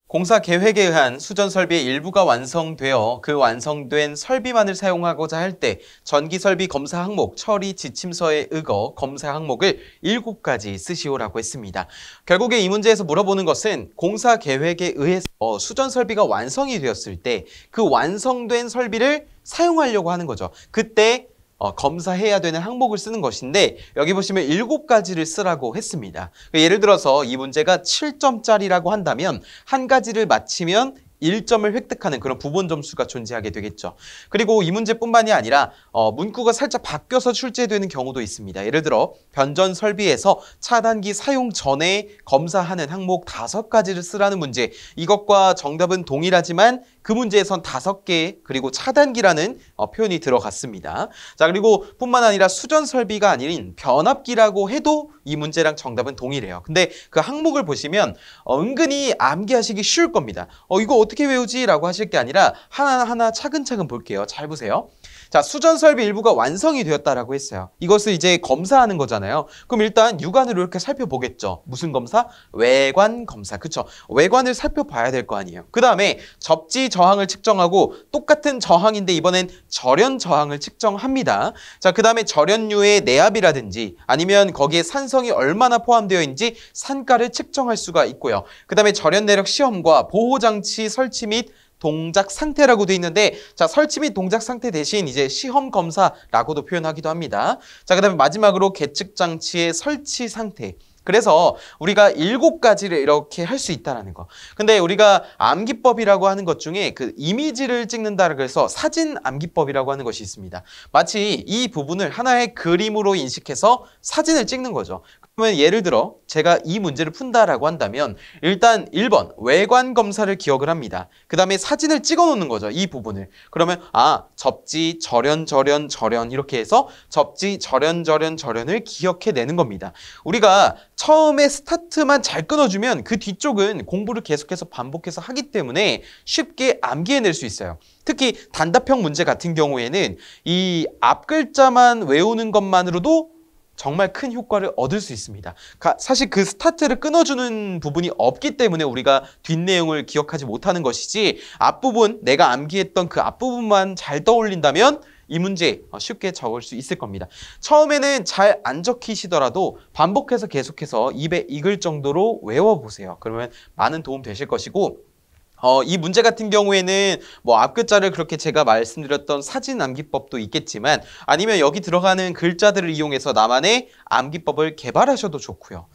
공사 계획에 의한 수전 설비의 일부가 완성되어 그 완성된 설비만을 사용하고자 할 때 전기 설비 검사 항목 처리 지침서에 의거 검사 항목을 7가지 쓰시오라고 했습니다. 결국에 이 문제에서 물어보는 것은 공사 계획에 의해서 수전 설비가 완성이 되었을 때 그 완성된 설비를 사용하려고 하는 거죠. 그때 검사해야 되는 항목을 쓰는 것인데 여기 보시면 7가지를 쓰라고 했습니다. 예를 들어서 이 문제가 7점짜리라고 한다면 한 가지를 맞히면 1점을 획득하는 그런 부분 점수가 존재하게 되겠죠. 그리고 이 문제뿐만이 아니라 문구가 살짝 바뀌어서 출제되는 경우도 있습니다. 예를 들어 변전 설비에서 차단기 사용 전에 검사하는 항목 5가지를 쓰라는 문제. 이것과 정답은 동일하지만 그 문제에선 5개 그리고 차단기라는 표현이 들어갔습니다. 자, 그리고 뿐만 아니라 수전 설비가 아닌 변압기라고 해도 이 문제랑 정답은 동일해요. 근데 그 항목을 보시면 은근히 암기하시기 쉬울 겁니다. 이거 어떻게 외우지? 라고 하실 게 아니라 하나하나 차근차근 볼게요. 잘 보세요. 자, 수전 설비 일부가 완성이 되었다라고 했어요. 이것을 이제 검사하는 거잖아요. 그럼 일단 육안으로 이렇게 살펴보겠죠. 무슨 검사? 외관 검사. 그쵸? 외관을 살펴봐야 될 거 아니에요. 그 다음에 접지 저항을 측정하고 똑같은 저항인데 이번엔 절연 저항을 측정합니다. 자, 그 다음에 절연유의 내압이라든지 아니면 거기에 산성이 얼마나 포함되어 있는지 산가를 측정할 수가 있고요. 그 다음에 절연 내력 시험과 보호장치 설치 및 동작 상태라고 되어 있는데, 자, 설치 및 동작 상태 대신 이제 시험 검사라고도 표현하기도 합니다. 자, 그 다음에 마지막으로 계측 장치의 설치 상태. 그래서 우리가 7가지를 이렇게 할 수 있다는 거. 근데 우리가 암기법이라고 하는 것 중에 그 이미지를 찍는다고 해서 사진 암기법이라고 하는 것이 있습니다. 마치 이 부분을 하나의 그림으로 인식해서 사진을 찍는 거죠. 그러면 예를 들어 제가 이 문제를 푼다라고 한다면 일단 1번 외관 검사를 기억을 합니다. 그 다음에 사진을 찍어 놓는 거죠. 이 부분을. 그러면 접지, 절연 이렇게 해서 접지, 절연을 기억해내는 겁니다. 우리가 처음에 스타트만 잘 끊어주면 그 뒤쪽은 공부를 계속해서 반복해서 하기 때문에 쉽게 암기해낼 수 있어요. 특히 단답형 문제 같은 경우에는 이 앞글자만 외우는 것만으로도 정말 큰 효과를 얻을 수 있습니다. 사실 그 스타트를 끊어주는 부분이 없기 때문에 우리가 뒷내용을 기억하지 못하는 것이지 앞부분, 내가 암기했던 그 앞부분만 잘 떠올린다면 이 문제 쉽게 적을 수 있을 겁니다. 처음에는 잘 안 적히시더라도 반복해서 계속해서 입에 익을 정도로 외워보세요. 그러면 많은 도움 되실 것이고, 이 문제 같은 경우에는 뭐 앞글자를 그렇게 제가 말씀드렸던 사진 암기법도 있겠지만 아니면 여기 들어가는 글자들을 이용해서 나만의 암기법을 개발하셔도 좋고요.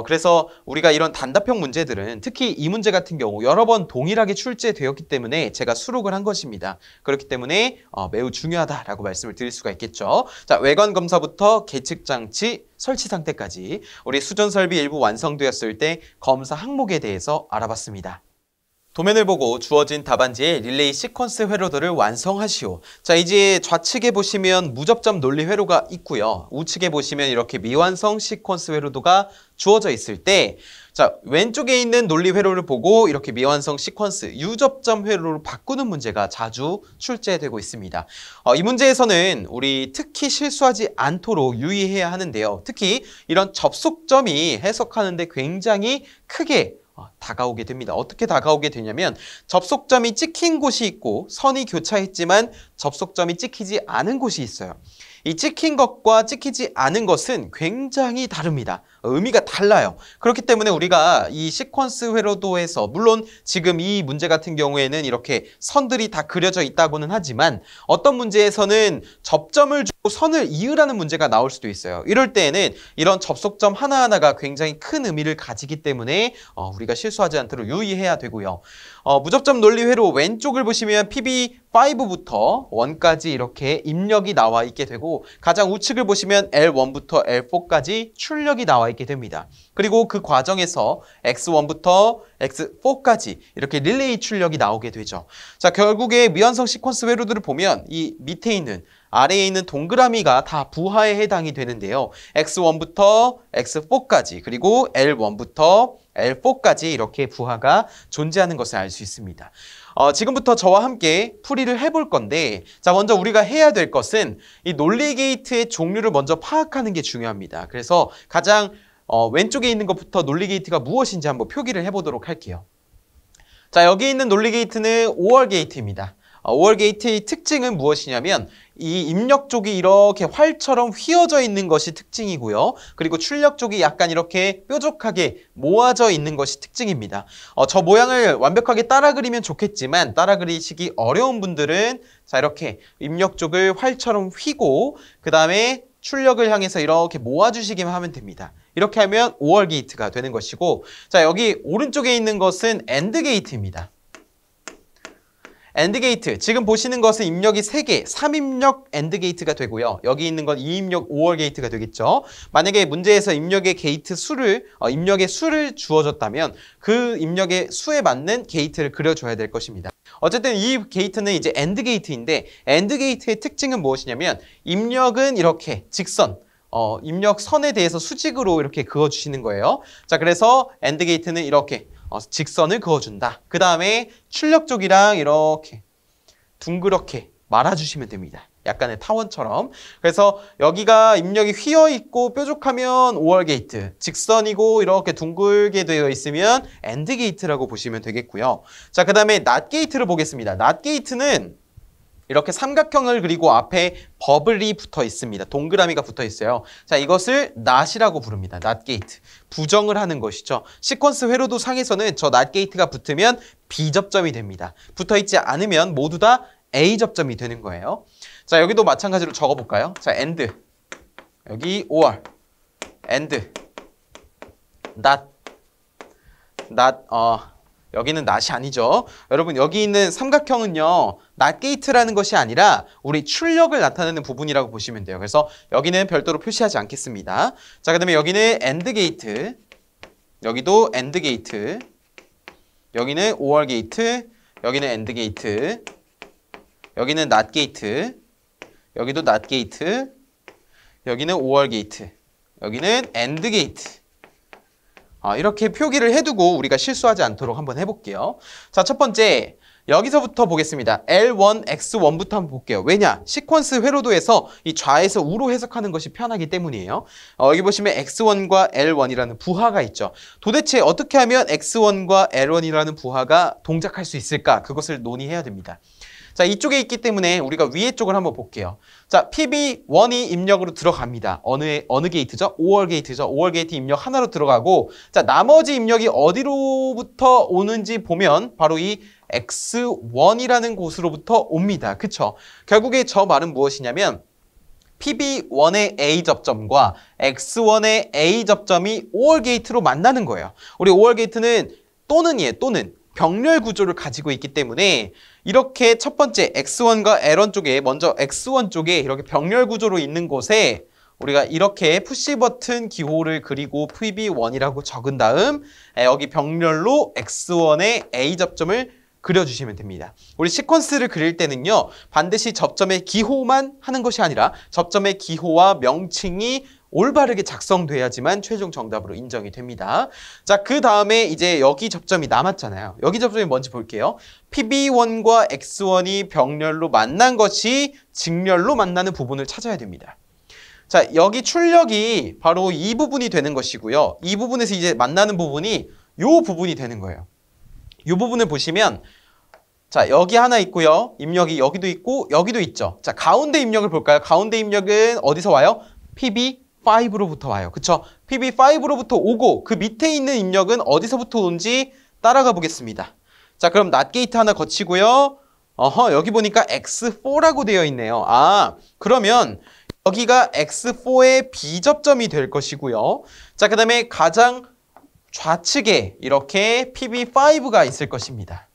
그래서 우리가 이런 단답형 문제들은 특히 이 문제 같은 경우 여러 번 동일하게 출제되었기 때문에 제가 수록을 한 것입니다. 그렇기 때문에 매우 중요하다라고 말씀을 드릴 수가 있겠죠. 자, 외관 검사부터 계측 장치, 설치 상태까지 우리 수전 설비 일부 완성되었을 때 검사 항목에 대해서 알아봤습니다. 도면을 보고 주어진 답안지의 릴레이 시퀀스 회로도를 완성하시오. 자, 이제 좌측에 보시면 무접점 논리 회로가 있고요. 우측에 보시면 이렇게 미완성 시퀀스 회로도가 주어져 있을 때, 자, 왼쪽에 있는 논리 회로를 보고 이렇게 미완성 시퀀스 유접점 회로로 바꾸는 문제가 자주 출제되고 있습니다. 이 문제에서는 우리 특히 실수하지 않도록 유의해야 하는데요. 특히 이런 접속점이 해석하는데 굉장히 크게 다가오게 됩니다. 어떻게 다가오게 되냐면 접속점이 찍힌 곳이 있고 선이 교차했지만 접속점이 찍히지 않은 곳이 있어요. 이 찍힌 것과 찍히지 않은 것은 굉장히 다릅니다. 의미가 달라요. 그렇기 때문에 우리가 이 시퀀스 회로도에서 물론 지금 이 문제 같은 경우에는 이렇게 선들이 다 그려져 있다고는 하지만 어떤 문제에서는 접점을 주고 선을 이으라는 문제가 나올 수도 있어요. 이럴 때에는 이런 접속점 하나하나가 굉장히 큰 의미를 가지기 때문에 우리가 실수하지 않도록 유의해야 되고요. 무접점 논리 회로 왼쪽을 보시면 PB5부터 1까지 이렇게 입력이 나와 있게 되고 가장 우측을 보시면 L1부터 L4까지 출력이 나와 있게 됩니다. 그리고 그 과정에서 X1부터 X4까지 이렇게 릴레이 출력이 나오게 되죠. 자, 결국에 미완성 시퀀스 회로들을 보면 이 밑에 있는 아래에 있는 동그라미가 다 부하에 해당이 되는데요. X1부터 X4까지 그리고 L1부터 L4까지 이렇게 부하가 존재하는 것을 알 수 있습니다. 지금부터 저와 함께 풀이를 해볼 건데, 자, 먼저 우리가 해야 될 것은 이 논리 게이트의 종류를 먼저 파악하는 게 중요합니다. 그래서 가장 왼쪽에 있는 것부터 논리 게이트가 무엇인지 한번 표기를 해보도록 할게요. 자, 여기 있는 논리 게이트는 5월 게이트입니다. 5월 게이트의 특징은 무엇이냐면 이 입력 쪽이 이렇게 활처럼 휘어져 있는 것이 특징이고요. 그리고 출력 쪽이 약간 이렇게 뾰족하게 모아져 있는 것이 특징입니다. 저 모양을 완벽하게 따라 그리면 좋겠지만 따라 그리시기 어려운 분들은 자, 이렇게 입력 쪽을 활처럼 휘고 그 다음에 출력을 향해서 이렇게 모아주시기만 하면 됩니다. 이렇게 하면 5월 게이트가 되는 것이고, 자, 여기 오른쪽에 있는 것은 AND 게이트입니다. AND 게이트, 지금 보시는 것은 입력이 3개, 3입력 AND 게이트가 되고요. 여기 있는 건 2입력 5월 게이트가 되겠죠. 만약에 문제에서 입력의 게이트 수를, 입력의 수를 주어졌다면 그 입력의 수에 맞는 게이트를 그려줘야 될 것입니다. 어쨌든 이 게이트는 이제 AND 게이트인데, AND 게이트의 특징은 무엇이냐면 입력은 이렇게 직선, 입력 선에 대해서 수직으로 이렇게 그어주시는 거예요. 자, 그래서 AND 게이트는 이렇게 직선을 그어준다. 그 다음에 출력 쪽이랑 이렇게 둥그렇게 말아주시면 됩니다. 약간의 타원처럼. 그래서 여기가 입력이 휘어있고 뾰족하면 5월 게이트, 직선이고 이렇게 둥글게 되어 있으면 AND 게이트라고 보시면 되겠고요. 자, 그 다음에 NOT 게이트를 보겠습니다. NOT 게이트는 이렇게 삼각형을 그리고 앞에 버블이 붙어 있습니다. 동그라미가 붙어 있어요. 자, 이것을 NOT이라고 부릅니다. NOT 게이트. 부정을 하는 것이죠. 시퀀스 회로도 상에서는 저 NOT 게이트가 붙으면 B 접점이 됩니다. 붙어 있지 않으면 모두 다 A 접점이 되는 거예요. 자, 여기도 마찬가지로 적어볼까요? 자, AND. 여기 5월. AND. NOT. 여기는 NOT이 아니죠. 여러분, 여기 있는 삼각형은요, NOT 게이트라는 것이 아니라 우리 출력을 나타내는 부분이라고 보시면 돼요. 그래서 여기는 별도로 표시하지 않겠습니다. 자, 그 다음에 여기는 AND 게이트, 여기도 AND 게이트, 여기는 5월 게이트, 여기는 AND 게이트, 여기는 NOT 게이트, 여기도 NOT 게이트, 여기는 5월 게이트, 여기는 AND 게이트. 이렇게 표기를 해두고 우리가 실수하지 않도록 한번 해볼게요. 자, 첫 번째, 여기서부터 보겠습니다. L1, X1부터 한번 볼게요. 왜냐? 시퀀스 회로도에서 이 좌에서 우로 해석하는 것이 편하기 때문이에요. 여기 보시면 X1과 L1이라는 부하가 있죠. 도대체 어떻게 하면 X1과 L1이라는 부하가 동작할 수 있을까? 그것을 논의해야 됩니다. 자, 이쪽에 있기 때문에 우리가 위에 쪽을 한번 볼게요. 자, PB1이 입력으로 들어갑니다. 어느 게이트죠? 5월 게이트죠. 5월 게이트 입력 하나로 들어가고, 자, 나머지 입력이 어디로부터 오는지 보면 바로 이 X1이라는 곳으로부터 옵니다. 그쵸? 결국에 저 말은 무엇이냐면 PB1의 A 접점과 X1의 A 접점이 5월 게이트로 만나는 거예요. 우리 5월 게이트는 또는이에요. 또는. 병렬 구조를 가지고 있기 때문에 이렇게 첫 번째 X1과 L1 쪽에 먼저 X1 쪽에 이렇게 병렬 구조로 있는 곳에 우리가 이렇게 푸시 버튼 기호를 그리고 PB1이라고 적은 다음 여기 병렬로 X1의 A 접점을 그려주시면 됩니다. 우리 시퀀스를 그릴 때는요, 반드시 접점의 기호만 하는 것이 아니라 접점의 기호와 명칭이 올바르게 작성돼야지만 최종 정답으로 인정이 됩니다. 자, 그 다음에 이제 여기 접점이 남았잖아요. 여기 접점이 뭔지 볼게요. PB1과 X1이 병렬로 만난 것이 직렬로 만나는 부분을 찾아야 됩니다. 자, 여기 출력이 바로 이 부분이 되는 것이고요. 이 부분에서 이제 만나는 부분이 이 부분이 되는 거예요. 이 부분을 보시면 자, 여기 하나 있고요. 입력이 여기도 있고 여기도 있죠. 자, 가운데 입력을 볼까요? 가운데 입력은 어디서 와요? PB5로부터 와요. 그쵸? PB5로부터 오고 그 밑에 있는 입력은 어디서부터 온지 따라가 보겠습니다. 자, 그럼 NOT 게이트 하나 거치고요. 여기 보니까 X4라고 되어 있네요. 그러면 여기가 X4의 B접점이 될 것이고요. 자, 그 다음에 가장 좌측에 이렇게 PB5가 있을 것입니다.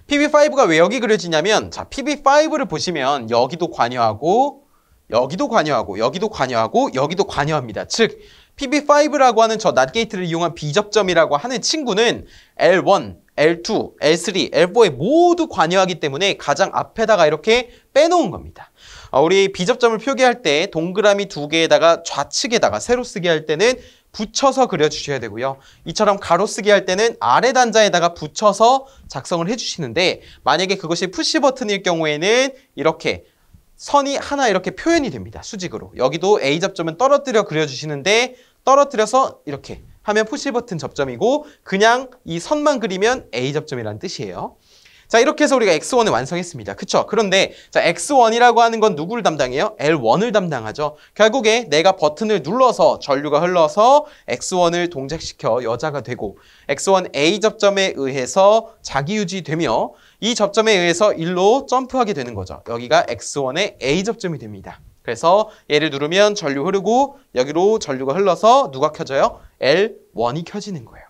PB5가 왜 여기 그려지냐면, 자, PB5를 보시면 여기도 관여하고, 여기도 관여하고, 여기도 관여하고, 여기도 관여합니다. 즉, PB5라고 하는 저 NOT 게이트를 이용한 B접점이라고 하는 친구는 L1, L2, L3, L4에 모두 관여하기 때문에 가장 앞에다가 이렇게 빼놓은 겁니다. 우리 B접점을 표기할 때 동그라미 2개에다가 좌측에다가 세로 쓰기 할 때는 붙여서 그려주셔야 되고요. 이처럼 가로 쓰기 할 때는 아래 단자에다가 붙여서 작성을 해주시는데, 만약에 그것이 푸시 버튼일 경우에는 이렇게 선이 하나 이렇게 표현이 됩니다. 수직으로. 여기도 A접점은 떨어뜨려 그려주시는데 떨어뜨려서 이렇게 하면 푸시 버튼 접점이고 그냥 이 선만 그리면 A 접점이라는 뜻이에요. 자, 이렇게 해서 우리가 X1을 완성했습니다. 그쵸? 그런데 자, X1이라고 하는 건 누구를 담당해요? L1을 담당하죠. 결국에 내가 버튼을 눌러서 전류가 흘러서 X1을 동작시켜 여자가 되고 X1 A 접점에 의해서 자기 유지되며 이 접점에 의해서 일로 점프하게 되는 거죠. 여기가 X1의 A 접점이 됩니다. 그래서 얘를 누르면 전류 흐르고 여기로 전류가 흘러서 누가 켜져요? L1이 켜지는 거예요.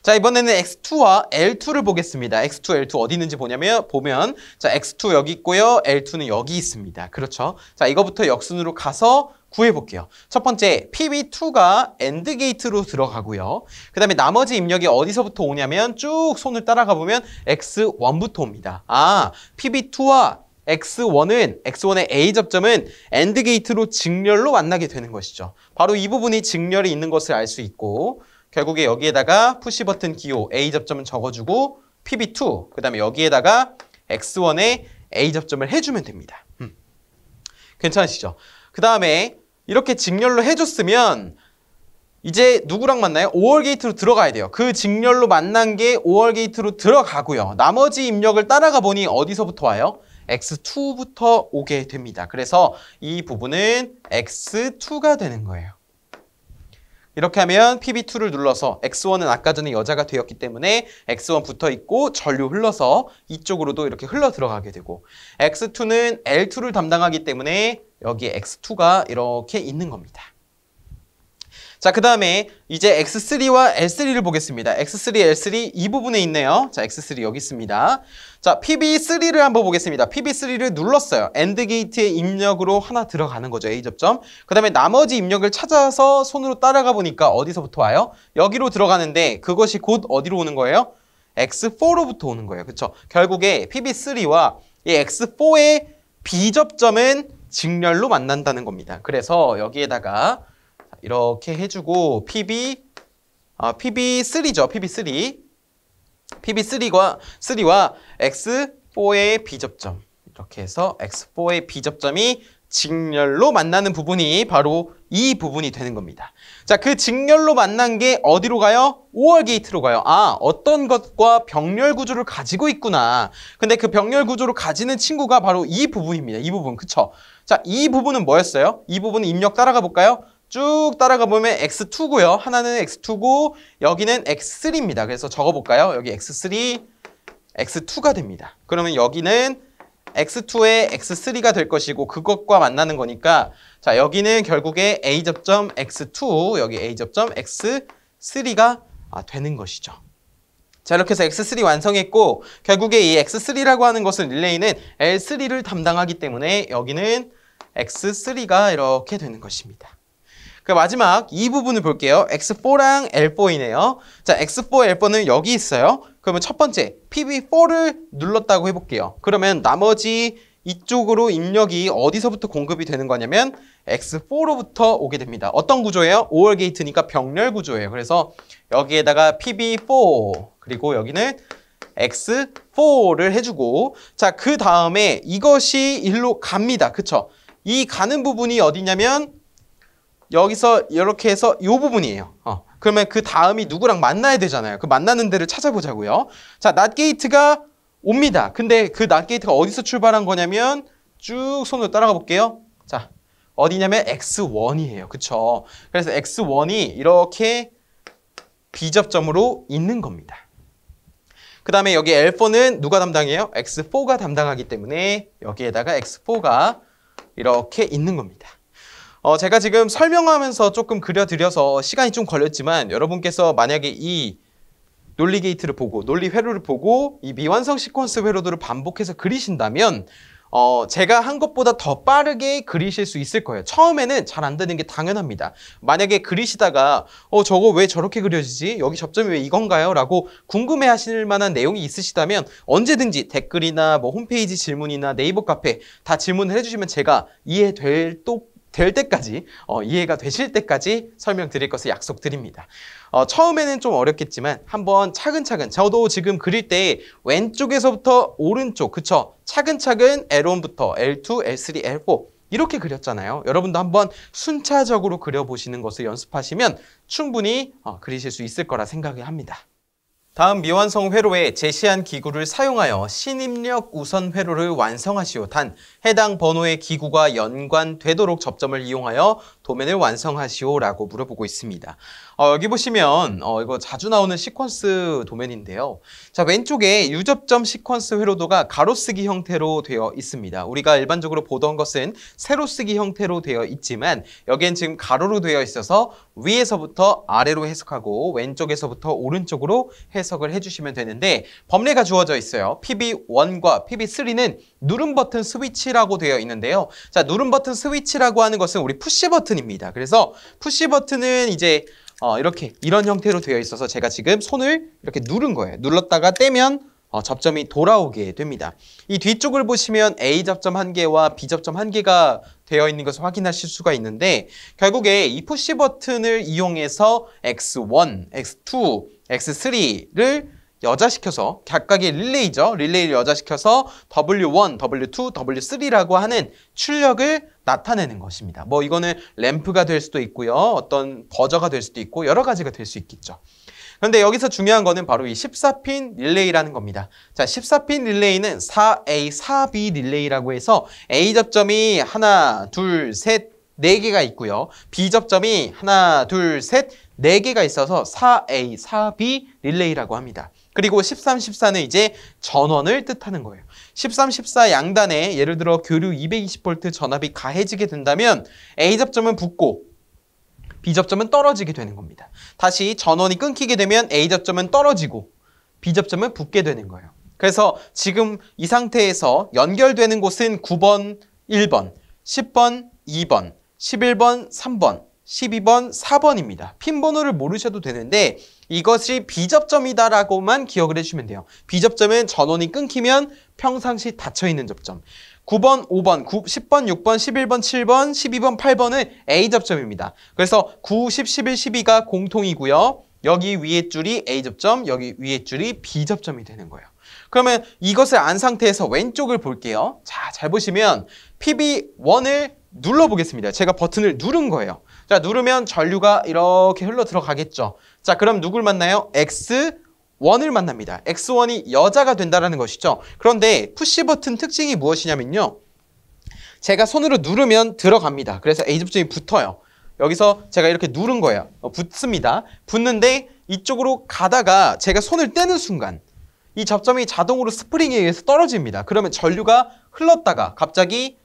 자, 이번에는 X2와 L2를 보겠습니다. X2, L2 어디 있는지 보면 자, X2 여기 있고요. L2는 여기 있습니다. 그렇죠? 자, 이거부터 역순으로 가서 구해볼게요. 첫 번째, PB2가 AND 게이트로 들어가고요. 그 다음에 나머지 입력이 어디서부터 오냐면 쭉 손을 따라가 보면 X1부터 옵니다. 아, PB2와 X1의 A 접점은 AND 게이트로 직렬로 만나게 되는 것이죠. 바로 이 부분이 직렬이 있는 것을 알 수 있고 결국에 여기에다가 푸시 버튼 기호 A 접점은 적어주고 PB2 그 다음에 여기에다가 X1의 A 접점을 해주면 됩니다. 괜찮으시죠? 그 다음에 이렇게 직렬로 해줬으면 이제 누구랑 만나요? 5월 게이트로 들어가야 돼요. 그 직렬로 만난 게 5월 게이트로 들어가고요. 나머지 입력을 따라가 보니 어디서부터 와요? X2부터 오게 됩니다. 그래서 이 부분은 X2가 되는 거예요. 이렇게 하면 PB2를 눌러서 X1은 아까 전에 여자가 되었기 때문에 X1 붙어 있고 전류 흘러서 이쪽으로도 이렇게 흘러 들어가게 되고 X2는 L2를 담당하기 때문에 여기에 X2가 이렇게 있는 겁니다. 자, 그 다음에 이제 X3와 L3를 보겠습니다. X3, L3 이 부분에 있네요. 자, X3 여기 있습니다. 자, PB3를 한번 보겠습니다. PB3를 눌렀어요. AND 게이트의 입력으로 하나 들어가는 거죠. A 접점. 그 다음에 나머지 입력을 찾아서 손으로 따라가 보니까 어디서부터 와요? 여기로 들어가는데 그것이 곧 어디로 오는 거예요? X4로부터 오는 거예요. 그쵸? 결국에 PB3와 이 X4의 B 접점은 직렬로 만난다는 겁니다. 그래서 여기에다가 이렇게 해주고 PB3죠. PB3와 X4의 B접점 이렇게 해서 X4의 B접점이 직렬로 만나는 부분이 바로 이 부분이 되는 겁니다. 자, 그 직렬로 만난 게 어디로 가요? 5월 게이트로 가요. 아, 어떤 것과 병렬 구조를 가지고 있구나. 근데 그 병렬 구조를 가지는 친구가 바로 이 부분입니다. 이 부분, 그쵸? 자, 이 부분은 뭐였어요? 이 부분은 입력 따라가 볼까요? 쭉 따라가 보면 X2고요. 하나는 X2고 여기는 X3입니다. 그래서 적어볼까요? 여기 X3, X2가 됩니다. 그러면 여기는 X2의 X3가 될 것이고 그것과 만나는 거니까 자, 여기는 결국에 A 접점 X2, 여기 A 접점 X3가 되는 것이죠. 자, 이렇게 해서 X3 완성했고 결국에 이 X3라고 하는 것은 릴레이는 L3를 담당하기 때문에 여기는 X3가 이렇게 되는 것입니다. 그 마지막 이 부분을 볼게요. X4랑 L4이네요. 자, X4, L4는 여기 있어요. 그러면 첫 번째 PB4를 눌렀다고 해볼게요. 그러면 나머지 이쪽으로 입력이 어디서부터 공급이 되는 거냐면 X4로부터 오게 됩니다. 어떤 구조예요? 5월 게이트니까 병렬 구조예요. 그래서 여기에다가 PB4 그리고 여기는 X4를 해주고 자, 그 다음에 이것이 일로 갑니다. 그쵸? 이 가는 부분이 어디냐면 여기서 이렇게 해서 이 부분이에요. 그러면 그 다음이 누구랑 만나야 되잖아요. 그 만나는 데를 찾아보자고요. 자, 낫 게이트가 옵니다. 근데 그 낫 게이트가 어디서 출발한 거냐면 쭉 손으로 따라가 볼게요. 자, 어디냐면 X1이에요. 그쵸? 그래서 X1이 이렇게 B접점으로 있는 겁니다. 그 다음에 여기 L4는 누가 담당해요? X4가 담당하기 때문에 여기에다가 X4가 이렇게 있는 겁니다. 제가 지금 설명하면서 조금 그려드려서 시간이 좀 걸렸지만 여러분께서 만약에 이 논리 게이트를 보고 논리 회로를 보고 이 미완성 시퀀스 회로들을 반복해서 그리신다면 제가 한 것보다 더 빠르게 그리실 수 있을 거예요. 처음에는 잘 안 되는 게 당연합니다. 만약에 그리시다가 저거 왜 저렇게 그려지지? 여기 접점이 왜 이건가요? 라고 궁금해 하실 만한 내용이 있으시다면 언제든지 댓글이나 뭐 홈페이지 질문이나 네이버 카페 다 질문을 해주시면 제가 이해될 때까지 이해가 되실 때까지 설명드릴 것을 약속드립니다. 처음에는 좀 어렵겠지만 한번 차근차근 저도 지금 그릴 때 왼쪽에서부터 오른쪽 그쵸? 차근차근 L1부터 L2, L3, L4 이렇게 그렸잖아요. 여러분도 한번 순차적으로 그려보시는 것을 연습하시면 충분히 그리실 수 있을 거라 생각을 합니다. 다음 미완성 회로에 제시한 기구를 사용하여 신입력 우선 회로를 완성하시오. 단 해당 번호의 기구가 연관되도록 접점을 이용하여 도면을 완성하시오 라고 물어보고 있습니다. 여기 보시면 이거 자주 나오는 시퀀스 도면인데요. 자, 왼쪽에 유접점 시퀀스 회로도가 가로쓰기 형태로 되어 있습니다. 우리가 일반적으로 보던 것은 세로쓰기 형태로 되어 있지만 여기엔 지금 가로로 되어 있어서 위에서부터 아래로 해석하고 왼쪽에서부터 오른쪽으로 해석을 해주시면 되는데 법례가 주어져 있어요. PB1과 PB3는 누름 버튼 스위치라고 되어 있는데요. 자, 누름 버튼 스위치라고 하는 것은 우리 푸시 버튼입니다. 그래서 푸시 버튼은 이제 이런 형태로 되어 있어서 제가 지금 손을 이렇게 누른 거예요. 눌렀다가 떼면 접점이 돌아오게 됩니다. 이 뒤쪽을 보시면 A 접점 1개와 B 접점 1개가 되어 있는 것을 확인하실 수가 있는데 결국에 이 푸시 버튼을 이용해서 X1, X2, X3를 여자시켜서 각각의 릴레이죠. 릴레이를 여자시켜서 W1, W2, W3라고 하는 출력을 나타내는 것입니다. 뭐 이거는 램프가 될 수도 있고요. 어떤 버저가 될 수도 있고 여러 가지가 될 수 있겠죠. 그런데 여기서 중요한 거는 바로 이 14핀 릴레이라는 겁니다. 자, 14핀 릴레이는 4A, 4B 릴레이라고 해서 A 접점이 하나, 둘, 셋, 4개가 있고요. B 접점이 하나, 둘, 셋, 4개가 있어서 4A, 4B 릴레이라고 합니다. 그리고 13, 14는 이제 전원을 뜻하는 거예요. 13, 14 양단에 예를 들어 교류 220V 전압이 가해지게 된다면 A 접점은 붙고 B 접점은 떨어지게 되는 겁니다. 다시 전원이 끊기게 되면 A 접점은 떨어지고 B 접점은 붙게 되는 거예요. 그래서 지금 이 상태에서 연결되는 곳은 9번, 1번, 10번, 2번, 11번, 3번, 12번, 4번입니다. 핀 번호를 모르셔도 되는데 이것이 B접점이다라고만 기억을 해주시면 돼요. B접점은 전원이 끊기면 평상시 닫혀있는 접점. 9번, 5번, 10번, 6번, 11번, 7번, 12번, 8번은 A접점입니다. 그래서 9, 10, 11, 12가 공통이고요. 여기 위에 줄이 A접점, 여기 위에 줄이 B접점이 되는 거예요. 그러면 이것을 안 상태에서 왼쪽을 볼게요. 자, 잘 보시면 PB1을 눌러보겠습니다. 제가 버튼을 누른 거예요. 자, 누르면 전류가 이렇게 흘러 들어가겠죠. 자, 그럼 누굴 만나요? X1을 만납니다. X1이 여자가 된다는 것이죠. 그런데 푸시 버튼 특징이 무엇이냐면요. 제가 손으로 누르면 들어갑니다. 그래서 A접점이 붙어요. 여기서 제가 이렇게 누른 거예요. 붙습니다. 붙는데 이쪽으로 가다가 제가 손을 떼는 순간 이 접점이 자동으로 스프링에 의해서 떨어집니다. 그러면 전류가 흘렀다가 갑자기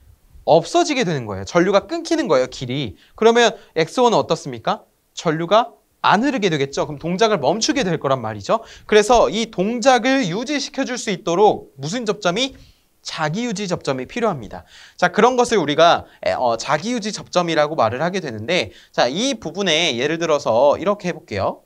없어지게 되는 거예요. 전류가 끊기는 거예요, 길이. 그러면 X1은 어떻습니까? 전류가 안 흐르게 되겠죠. 그럼 동작을 멈추게 될 거란 말이죠. 그래서 이 동작을 유지시켜 줄 수 있도록 무슨 접점이? 자기유지 접점이 필요합니다. 자, 그런 것을 우리가 자기유지 접점이라고 말을 하게 되는데, 자, 이 부분에 예를 들어서 이렇게 해볼게요.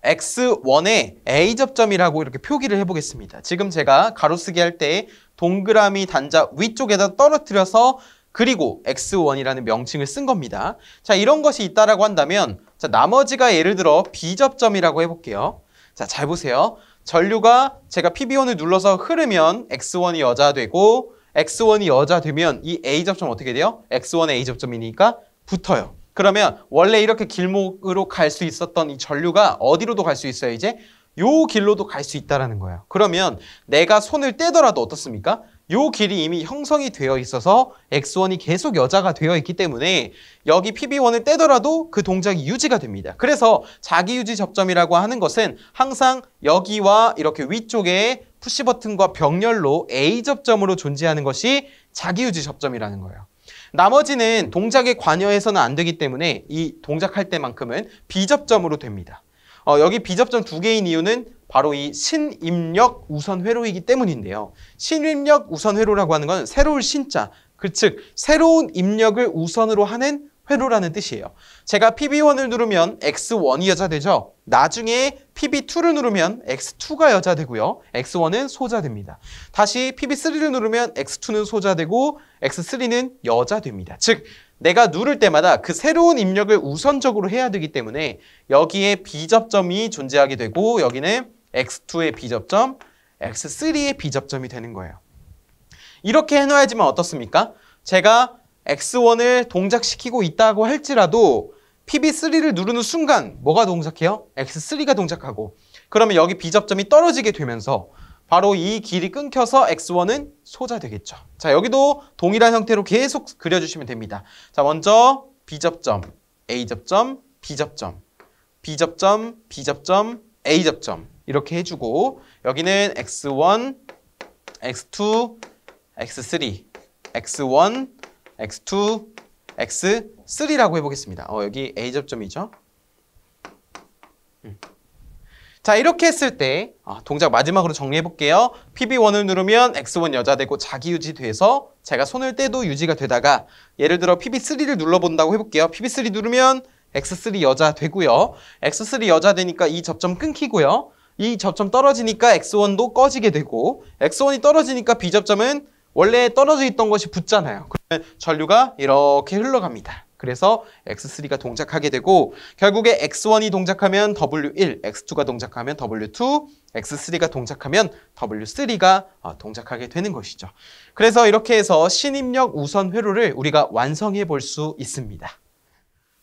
X1의 A접점이라고 이렇게 표기를 해보겠습니다. 지금 제가 가로쓰기 할 때 동그라미 단자 위쪽에다 떨어뜨려서 그리고 X1이라는 명칭을 쓴 겁니다. 자, 이런 것이 있다라고 한다면 자, 나머지가 예를 들어 B접점이라고 해볼게요. 자, 잘 보세요. 전류가 제가 PB1을 눌러서 흐르면 X1이 여자 되고 X1이 여자 되면 이 A접점 어떻게 돼요? X1의 A접점이니까 붙어요. 그러면 원래 이렇게 길목으로 갈 수 있었던 이 전류가 어디로도 갈 수 있어요, 이제? 요 길로도 갈 수 있다는 거예요. 그러면 내가 손을 떼더라도 어떻습니까? 요 길이 이미 형성이 되어 있어서 X1이 계속 여자가 되어 있기 때문에 여기 PB1을 떼더라도 그 동작이 유지가 됩니다. 그래서 자기유지 접점이라고 하는 것은 항상 여기와 이렇게 위쪽에 푸시 버튼과 병렬로 A접점으로 존재하는 것이 자기유지 접점이라는 거예요. 나머지는 동작에 관여해서는 안 되기 때문에 이 동작할 때만큼은 B접점으로 됩니다. 여기 B접점 2개인 이유는 바로 이 신입력 우선 회로이기 때문인데요. 신입력 우선 회로라고 하는 건 새로울 신자, 즉 새로운 입력을 우선으로 하는 회로라는 뜻이에요. 제가 PB1을 누르면 X1이 여자 되죠. 나중에 PB2를 누르면 X2가 여자 되고요. X1은 소자됩니다. 다시 PB3를 누르면 X2는 소자되고 X3는 여자 됩니다. 즉 내가 누를 때마다 그 새로운 입력을 우선적으로 해야 되기 때문에 여기에 B접점이 존재하게 되고 여기는 X2의 B접점, X3의 B접점이 되는 거예요. 이렇게 해놔야지만 어떻습니까? 제가 X1을 동작시키고 있다고 할지라도 PB3를 누르는 순간 뭐가 동작해요? X3가 동작하고 그러면 여기 B접점이 떨어지게 되면서 바로 이 길이 끊겨서 X1은 소자되겠죠. 자, 여기도 동일한 형태로 계속 그려주시면 됩니다. 자, 먼저 B접점, A접점, B접점, B접점, B접점, A접점 이렇게 해주고 여기는 X1, X2, X3, X1, X2, X3라고 해보겠습니다. 여기 A접점이죠. 자, 이렇게 했을 때 동작 마지막으로 정리해볼게요. PB1을 누르면 X1 여자되고 자기 유지돼서 제가 손을 떼도 유지가 되다가 예를 들어 PB3를 눌러본다고 해볼게요. PB3 누르면 X3 여자 되고요. X3 여자 되니까 이 접점 끊기고요. 이 접점 떨어지니까 X1도 꺼지게 되고 X1이 떨어지니까 B접점은 원래 떨어져 있던 것이 붙잖아요. 그러면 전류가 이렇게 흘러갑니다. 그래서 X3가 동작하게 되고 결국에 X1이 동작하면 W1, X2가 동작하면 W2, X3가 동작하면 W3가 동작하게 되는 것이죠. 그래서 이렇게 해서 신입력 우선 회로를 우리가 완성해 볼 수 있습니다.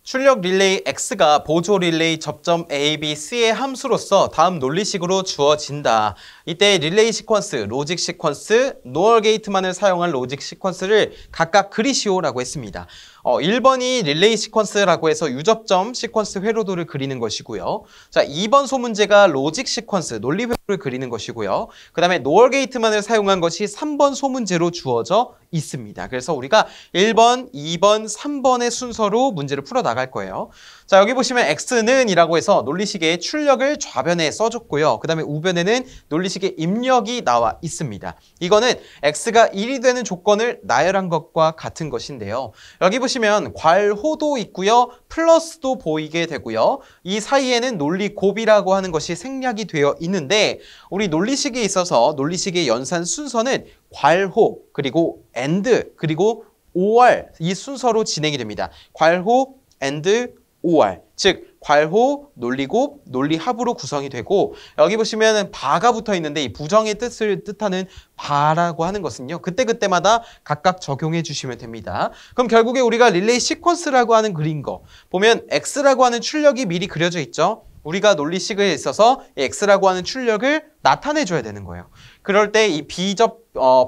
출력 릴레이 X가 보조 릴레이 접점 A, B, C의 함수로서 다음 논리식으로 주어진다. 이때 릴레이 시퀀스, 로직 시퀀스, 노어 게이트만을 사용한 로직 시퀀스를 각각 그리시오라고 했습니다. 1번이 릴레이 시퀀스라고 해서 유접점 시퀀스 회로도를 그리는 것이고요. 자, 2번 소문제가 로직 시퀀스, 논리 회로를 그리는 것이고요. 그 다음에 노어 게이트만을 사용한 것이 3번 소문제로 주어져 있습니다. 그래서 우리가 1번, 2번, 3번의 순서로 문제를 풀어 나갈 거예요. 자, 여기 보시면 X는 이라고 해서 논리식의 출력을 좌변에 써줬고요. 그 다음에 우변에는 논리식의 입력이 나와 있습니다. 이거는 X가 1이 되는 조건을 나열한 것과 같은 것인데요. 여기 보시면 괄호도 있고요. 플러스도 보이게 되고요. 이 사이에는 논리 곱이라고 하는 것이 생략이 되어 있는데 우리 논리식에 있어서 논리식의 연산 순서는 괄호, 그리고 AND, 그리고 OR 이 순서로 진행이 됩니다. 괄호, AND, OR, 즉 괄호, 논리곱, 논리합으로 구성이 되고 여기 보시면 바가 붙어 있는데 이 부정의 뜻을 뜻하는 바라고 하는 것은요. 그때그때마다 각각 적용해 주시면 됩니다. 그럼 결국에 우리가 릴레이 시퀀스라고 하는 그린 거 보면 X라고 하는 출력이 미리 그려져 있죠. 우리가 논리식에 있어서 X라고 하는 출력을 나타내 줘야 되는 거예요. 그럴 때 이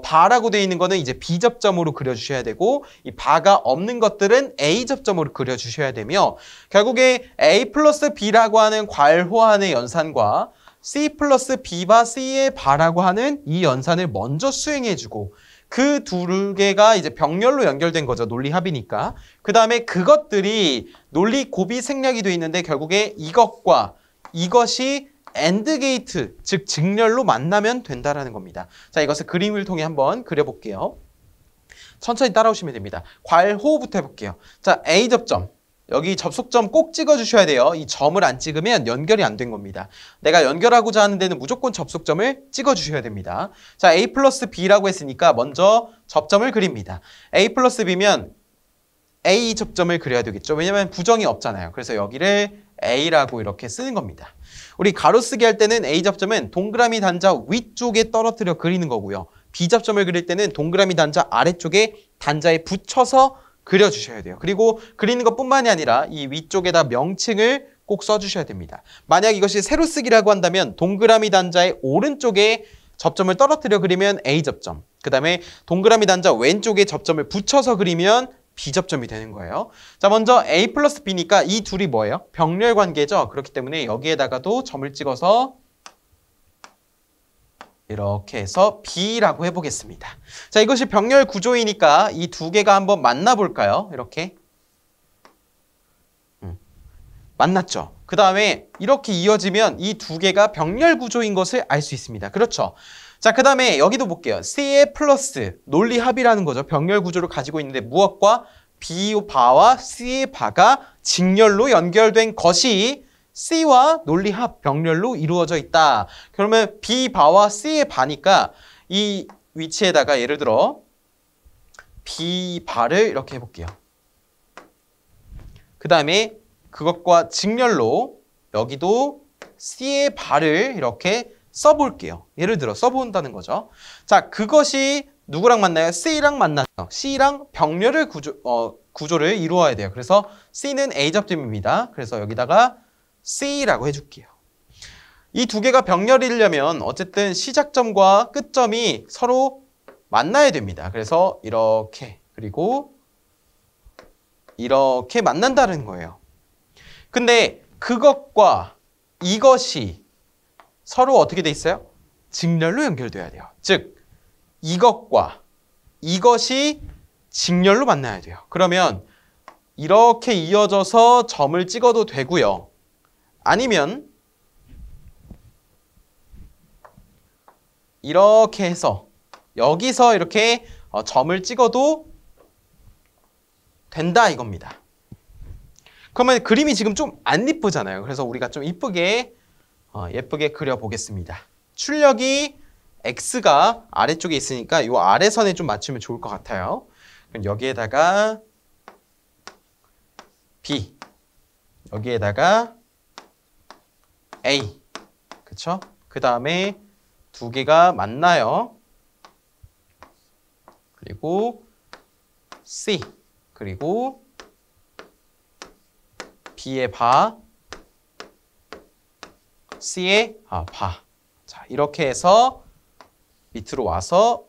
바라고 되어 있는 거는 이제 B접점으로 그려주셔야 되고 이 바가 없는 것들은 A접점으로 그려주셔야 되며 결국에 A 플러스 B라고 하는 괄호안의 연산과 C 플러스 B바 C의 바라고 하는 이 연산을 먼저 수행해주고 그 두 개가 이제 병렬로 연결된 거죠. 논리합이니까. 그 다음에 그것들이 논리곱이 생략이 되어 있는데 결국에 이것과 이것이 AND 게이트, 즉 직렬로 만나면 된다라는 겁니다. 자, 이것을 그림을 통해 한번 그려볼게요. 천천히 따라오시면 됩니다. 괄호부터 해볼게요. 자, A접점. 여기 접속점 꼭 찍어주셔야 돼요. 이 점을 안 찍으면 연결이 안 된 겁니다. 내가 연결하고자 하는 데는 무조건 접속점을 찍어주셔야 됩니다. 자, A 플러스 B라고 했으니까 먼저 접점을 그립니다. A 플러스 B면 A 접점을 그려야 되겠죠. 왜냐면 부정이 없잖아요. 그래서 여기를 A라고 이렇게 쓰는 겁니다. 우리 가로쓰기 할 때는 A 접점은 동그라미 단자 위쪽에 떨어뜨려 그리는 거고요. B 접점을 그릴 때는 동그라미 단자 아래쪽에 단자에 붙여서 그려주셔야 돼요. 그리고 그리는 것뿐만이 아니라 이 위쪽에다 명칭을 꼭 써주셔야 됩니다. 만약 이것이 세로쓰기라고 한다면 동그라미 단자의 오른쪽에 접점을 떨어뜨려 그리면 A접점, 그 다음에 동그라미 단자 왼쪽에 접점을 붙여서 그리면 B접점이 되는 거예요. 자, 먼저 A 플러스 B니까 이 둘이 뭐예요? 병렬 관계죠. 그렇기 때문에 여기에다가도 점을 찍어서 이렇게 해서 B라고 해보겠습니다. 자, 이것이 병렬 구조이니까 이 두 개가 한번 만나볼까요? 이렇게. 만났죠. 그 다음에 이렇게 이어지면 이 두 개가 병렬 구조인 것을 알 수 있습니다. 그렇죠. 자, 그 다음에 여기도 볼게요. C의 플러스 논리합이라는 거죠. 병렬 구조를 가지고 있는데 무엇과 B 바와 C의 바가 직렬로 연결된 것이 C와 논리합 병렬로 이루어져 있다. 그러면 B 바와 C의 바니까 이 위치에다가 예를 들어 B 바를 이렇게 해볼게요. 그 다음에 그것과 직렬로 여기도 C의 바를 이렇게 써볼게요. 예를 들어 써본다는 거죠. 자, 그것이 누구랑 만나요? C랑 만나죠. C랑 병렬을 구조를 이루어야 돼요. 그래서 C는 A 접점입니다. 그래서 여기다가 C라고 해줄게요. 이 두 개가 병렬이려면 어쨌든 시작점과 끝점이 서로 만나야 됩니다. 그래서 이렇게 그리고 이렇게 만난다는 거예요. 근데 그것과 이것이 서로 어떻게 돼 있어요? 직렬로 연결돼야 돼요. 즉 이것과 이것이 직렬로 만나야 돼요. 그러면 이렇게 이어져서 점을 찍어도 되고요. 아니면 이렇게 해서 여기서 이렇게 점을 찍어도 된다 이겁니다. 그러면 그림이 지금 좀 안 이쁘잖아요. 그래서 우리가 좀 이쁘게 예쁘게 그려보겠습니다. 출력이 X가 아래쪽에 있으니까 이 아래선에 좀 맞추면 좋을 것 같아요. 그럼 여기에다가 B, 여기에다가 A, 그쵸? 그 다음에 두 개가 만나요. 그리고 C, 그리고 B의 바, C의 바. 자, 이렇게 해서 밑으로 와서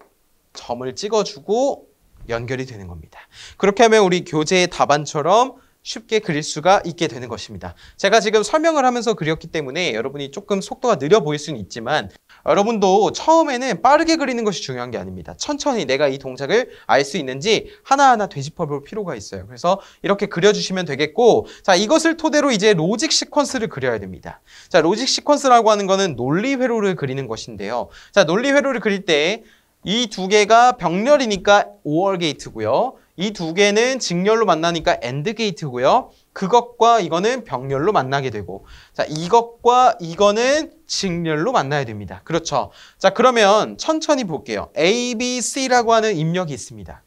점을 찍어주고 연결이 되는 겁니다. 그렇게 하면 우리 교재의 답안처럼 쉽게 그릴 수가 있게 되는 것입니다. 제가 지금 설명을 하면서 그렸기 때문에 여러분이 조금 속도가 느려 보일 수는 있지만 여러분도 처음에는 빠르게 그리는 것이 중요한 게 아닙니다. 천천히 내가 이 동작을 알 수 있는지 하나하나 되짚어 볼 필요가 있어요. 그래서 이렇게 그려주시면 되겠고, 자, 이것을 토대로 이제 로직 시퀀스를 그려야 됩니다. 자, 로직 시퀀스라고 하는 거는 논리 회로를 그리는 것인데요. 자, 논리 회로를 그릴 때 이 두 개가 병렬이니까 OR 게이트고요. 이 두 개는 직렬로 만나니까 AND 게이트고요. 그것과 이거는 병렬로 만나게 되고, 자, 이것과 이거는 직렬로 만나야 됩니다. 그렇죠. 자, 그러면 천천히 볼게요. A, B, C라고 하는 입력이 있습니다.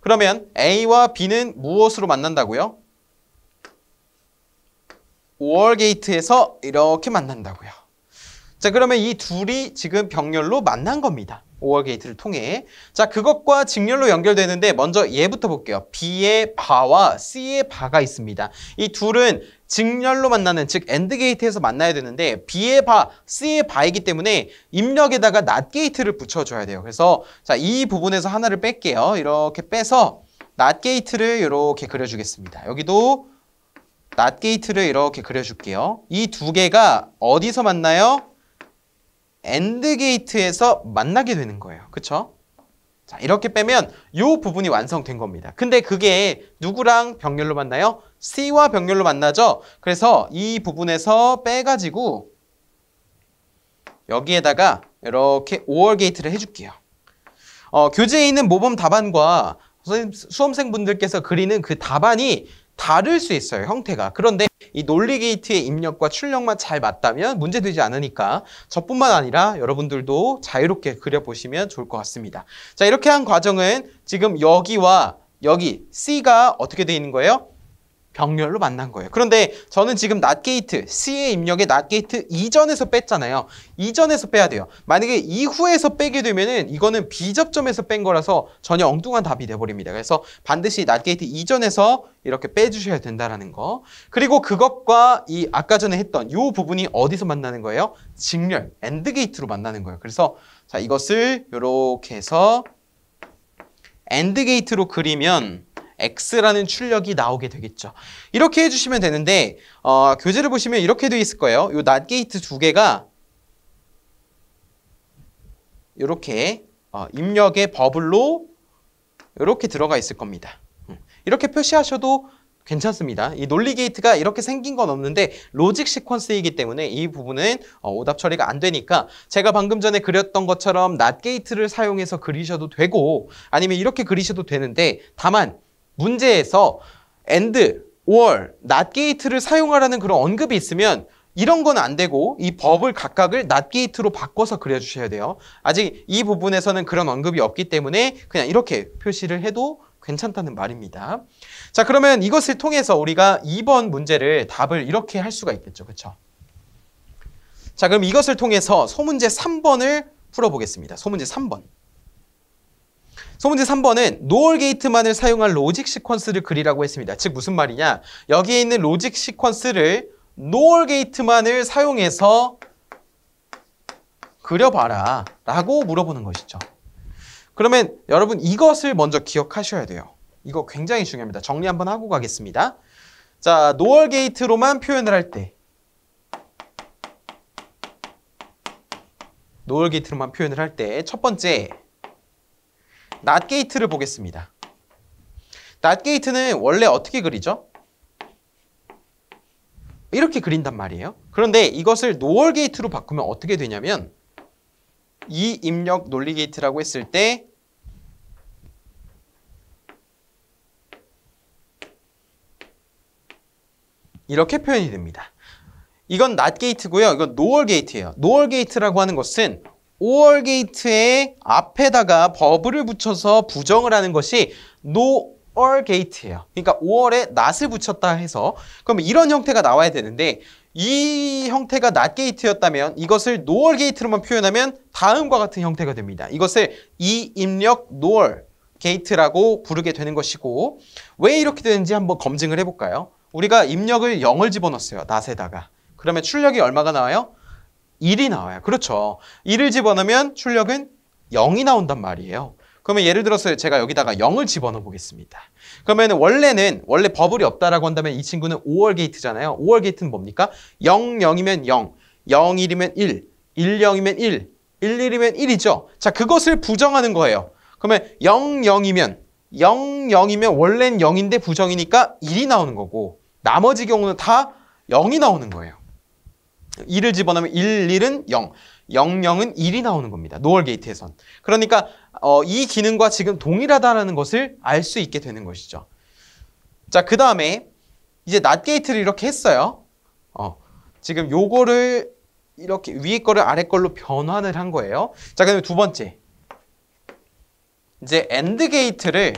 그러면 A와 B는 무엇으로 만난다고요? OR 게이트에서 이렇게 만난다고요. 자, 그러면 이 둘이 지금 병렬로 만난 겁니다. OR 게이트를 통해. 자, 그것과 직렬로 연결되는데 먼저 얘부터 볼게요. B의 바와 C의 바가 있습니다. 이 둘은 직렬로 만나는, 즉 AND 게이트에서 만나야 되는데 B의 바, C의 바이기 때문에 입력에다가 NOT 게이트를 붙여줘야 돼요. 그래서 자, 이 부분에서 하나를 뺄게요. 이렇게 빼서 NOT 게이트를 이렇게 그려주겠습니다. 여기도 NOT 게이트를 이렇게 그려줄게요. 이 두 개가 어디서 만나요? AND 게이트에서 만나게 되는 거예요. 그쵸? 자, 이렇게 빼면 이 부분이 완성된 겁니다. 근데 그게 누구랑 병렬로 만나요? C와 병렬로 만나죠? 그래서 이 부분에서 빼가지고 여기에다가 이렇게 OR 게이트를 해줄게요. 교재에 있는 모범 답안과 수험생분들께서 그리는 그 답안이 다를 수 있어요, 형태가. 그런데 이 논리 게이트의 입력과 출력만 잘 맞다면 문제되지 않으니까 저뿐만 아니라 여러분들도 자유롭게 그려보시면 좋을 것 같습니다. 자, 이렇게 한 과정은 지금 여기와 여기 C가 어떻게 되어 있는 거예요? 병렬로 만난 거예요. 그런데 저는 지금 NOT 게이트, C의 입력에 NOT 게이트 이전에서 뺐잖아요. 이전에서 빼야 돼요. 만약에 이후에서 빼게 되면은 이거는 B접점에서 뺀 거라서 전혀 엉뚱한 답이 돼버립니다. 그래서 반드시 NOT 게이트 이전에서 이렇게 빼주셔야 된다는 거. 그리고 그것과 이 아까 전에 했던 이 부분이 어디서 만나는 거예요? 직렬, AND 게이트로 만나는 거예요. 그래서 자, 이것을 이렇게 해서 AND 게이트로 그리면 X라는 출력이 나오게 되겠죠. 이렇게 해주시면 되는데 교재를 보시면 이렇게 되어 있을 거예요. 이 NOT 게이트 두 개가 이렇게 입력의 버블로 이렇게 들어가 있을 겁니다. 이렇게 표시하셔도 괜찮습니다. 이 논리 게이트가 이렇게 생긴 건 없는데 로직 시퀀스이기 때문에 이 부분은 오답 처리가 안 되니까 제가 방금 전에 그렸던 것처럼 NOT 게이트를 사용해서 그리셔도 되고 아니면 이렇게 그리셔도 되는데 다만 문제에서 AND, OR, NOT 게이트를 사용하라는 그런 언급이 있으면 이런 건 안 되고 이 버블 각각을 NOT 게이트로 바꿔서 그려주셔야 돼요. 아직 이 부분에서는 그런 언급이 없기 때문에 그냥 이렇게 표시를 해도 괜찮다는 말입니다. 자, 그러면 이것을 통해서 우리가 2번 문제를 답을 이렇게 할 수가 있겠죠. 그렇죠? 자, 그럼 이것을 통해서 소문제 3번을 풀어보겠습니다. 소문제 3번. 소문제 3번은 노얼 게이트만을 사용한 로직 시퀀스를 그리라고 했습니다. 즉 무슨 말이냐? 여기에 있는 로직 시퀀스를 노얼 게이트만을 사용해서 그려봐라 라고 물어보는 것이죠. 그러면 여러분 이것을 먼저 기억하셔야 돼요. 이거 굉장히 중요합니다. 정리 한번 하고 가겠습니다. 자, 노얼 게이트로만 표현을 할 때 노얼 게이트로만 표현을 할 때 첫 번째 낫 게이트를 보겠습니다. 낫 게이트는 원래 어떻게 그리죠? 이렇게 그린단 말이에요. 그런데 이것을 노얼 게이트로 바꾸면 어떻게 되냐면 이 입력 논리 게이트라고 했을 때 이렇게 표현이 됩니다. 이건 낫 게이트고요. 이건 노얼 게이트예요. 노얼 게이트라고 하는 것은 오얼 게이트의 앞에다가 버블을 붙여서 부정을 하는 것이 노얼 게이트예요. 그러니까 오얼에 낫을 붙였다 해서 그럼 이런 형태가 나와야 되는데 이 형태가 낫 게이트였다면 이것을 노얼 게이트로만 표현하면 다음과 같은 형태가 됩니다. 이것을 이 입력 노얼 게이트라고 부르게 되는 것이고 왜 이렇게 되는지 한번 검증을 해볼까요? 우리가 입력을 0을 집어넣었어요. 낫에다가. 그러면 출력이 얼마가 나와요? 1이 나와요. 그렇죠. 1을 집어넣으면 출력은 0이 나온단 말이에요. 그러면 예를 들어서 제가 여기다가 0을 집어넣어 보겠습니다. 그러면 원래 버블이 없다라고 한다면 이 친구는 5월 게이트잖아요. 5월 게이트는 뭡니까? 0, 0이면 0, 0, 1이면 1, 1, 0이면 1, 1, 1이면 1이죠. 자, 그것을 부정하는 거예요. 그러면 0, 0이면 0, 0이면 원래는 0인데 부정이니까 1이 나오는 거고 나머지 경우는 다 0이 나오는 거예요. 1을 집어넣으면 1, 1은 0, 0, 0은 1이 나오는 겁니다. 노얼 게이트에선. 그러니까 이 기능과 지금 동일하다는 것을 알 수 있게 되는 것이죠. 자, 그 다음에 이제 낫 게이트를 이렇게 했어요. 지금 요거를 이렇게 위에 거를 아래 걸로 변환을 한 거예요. 자, 그다음에 두 번째. 이제 엔드 게이트를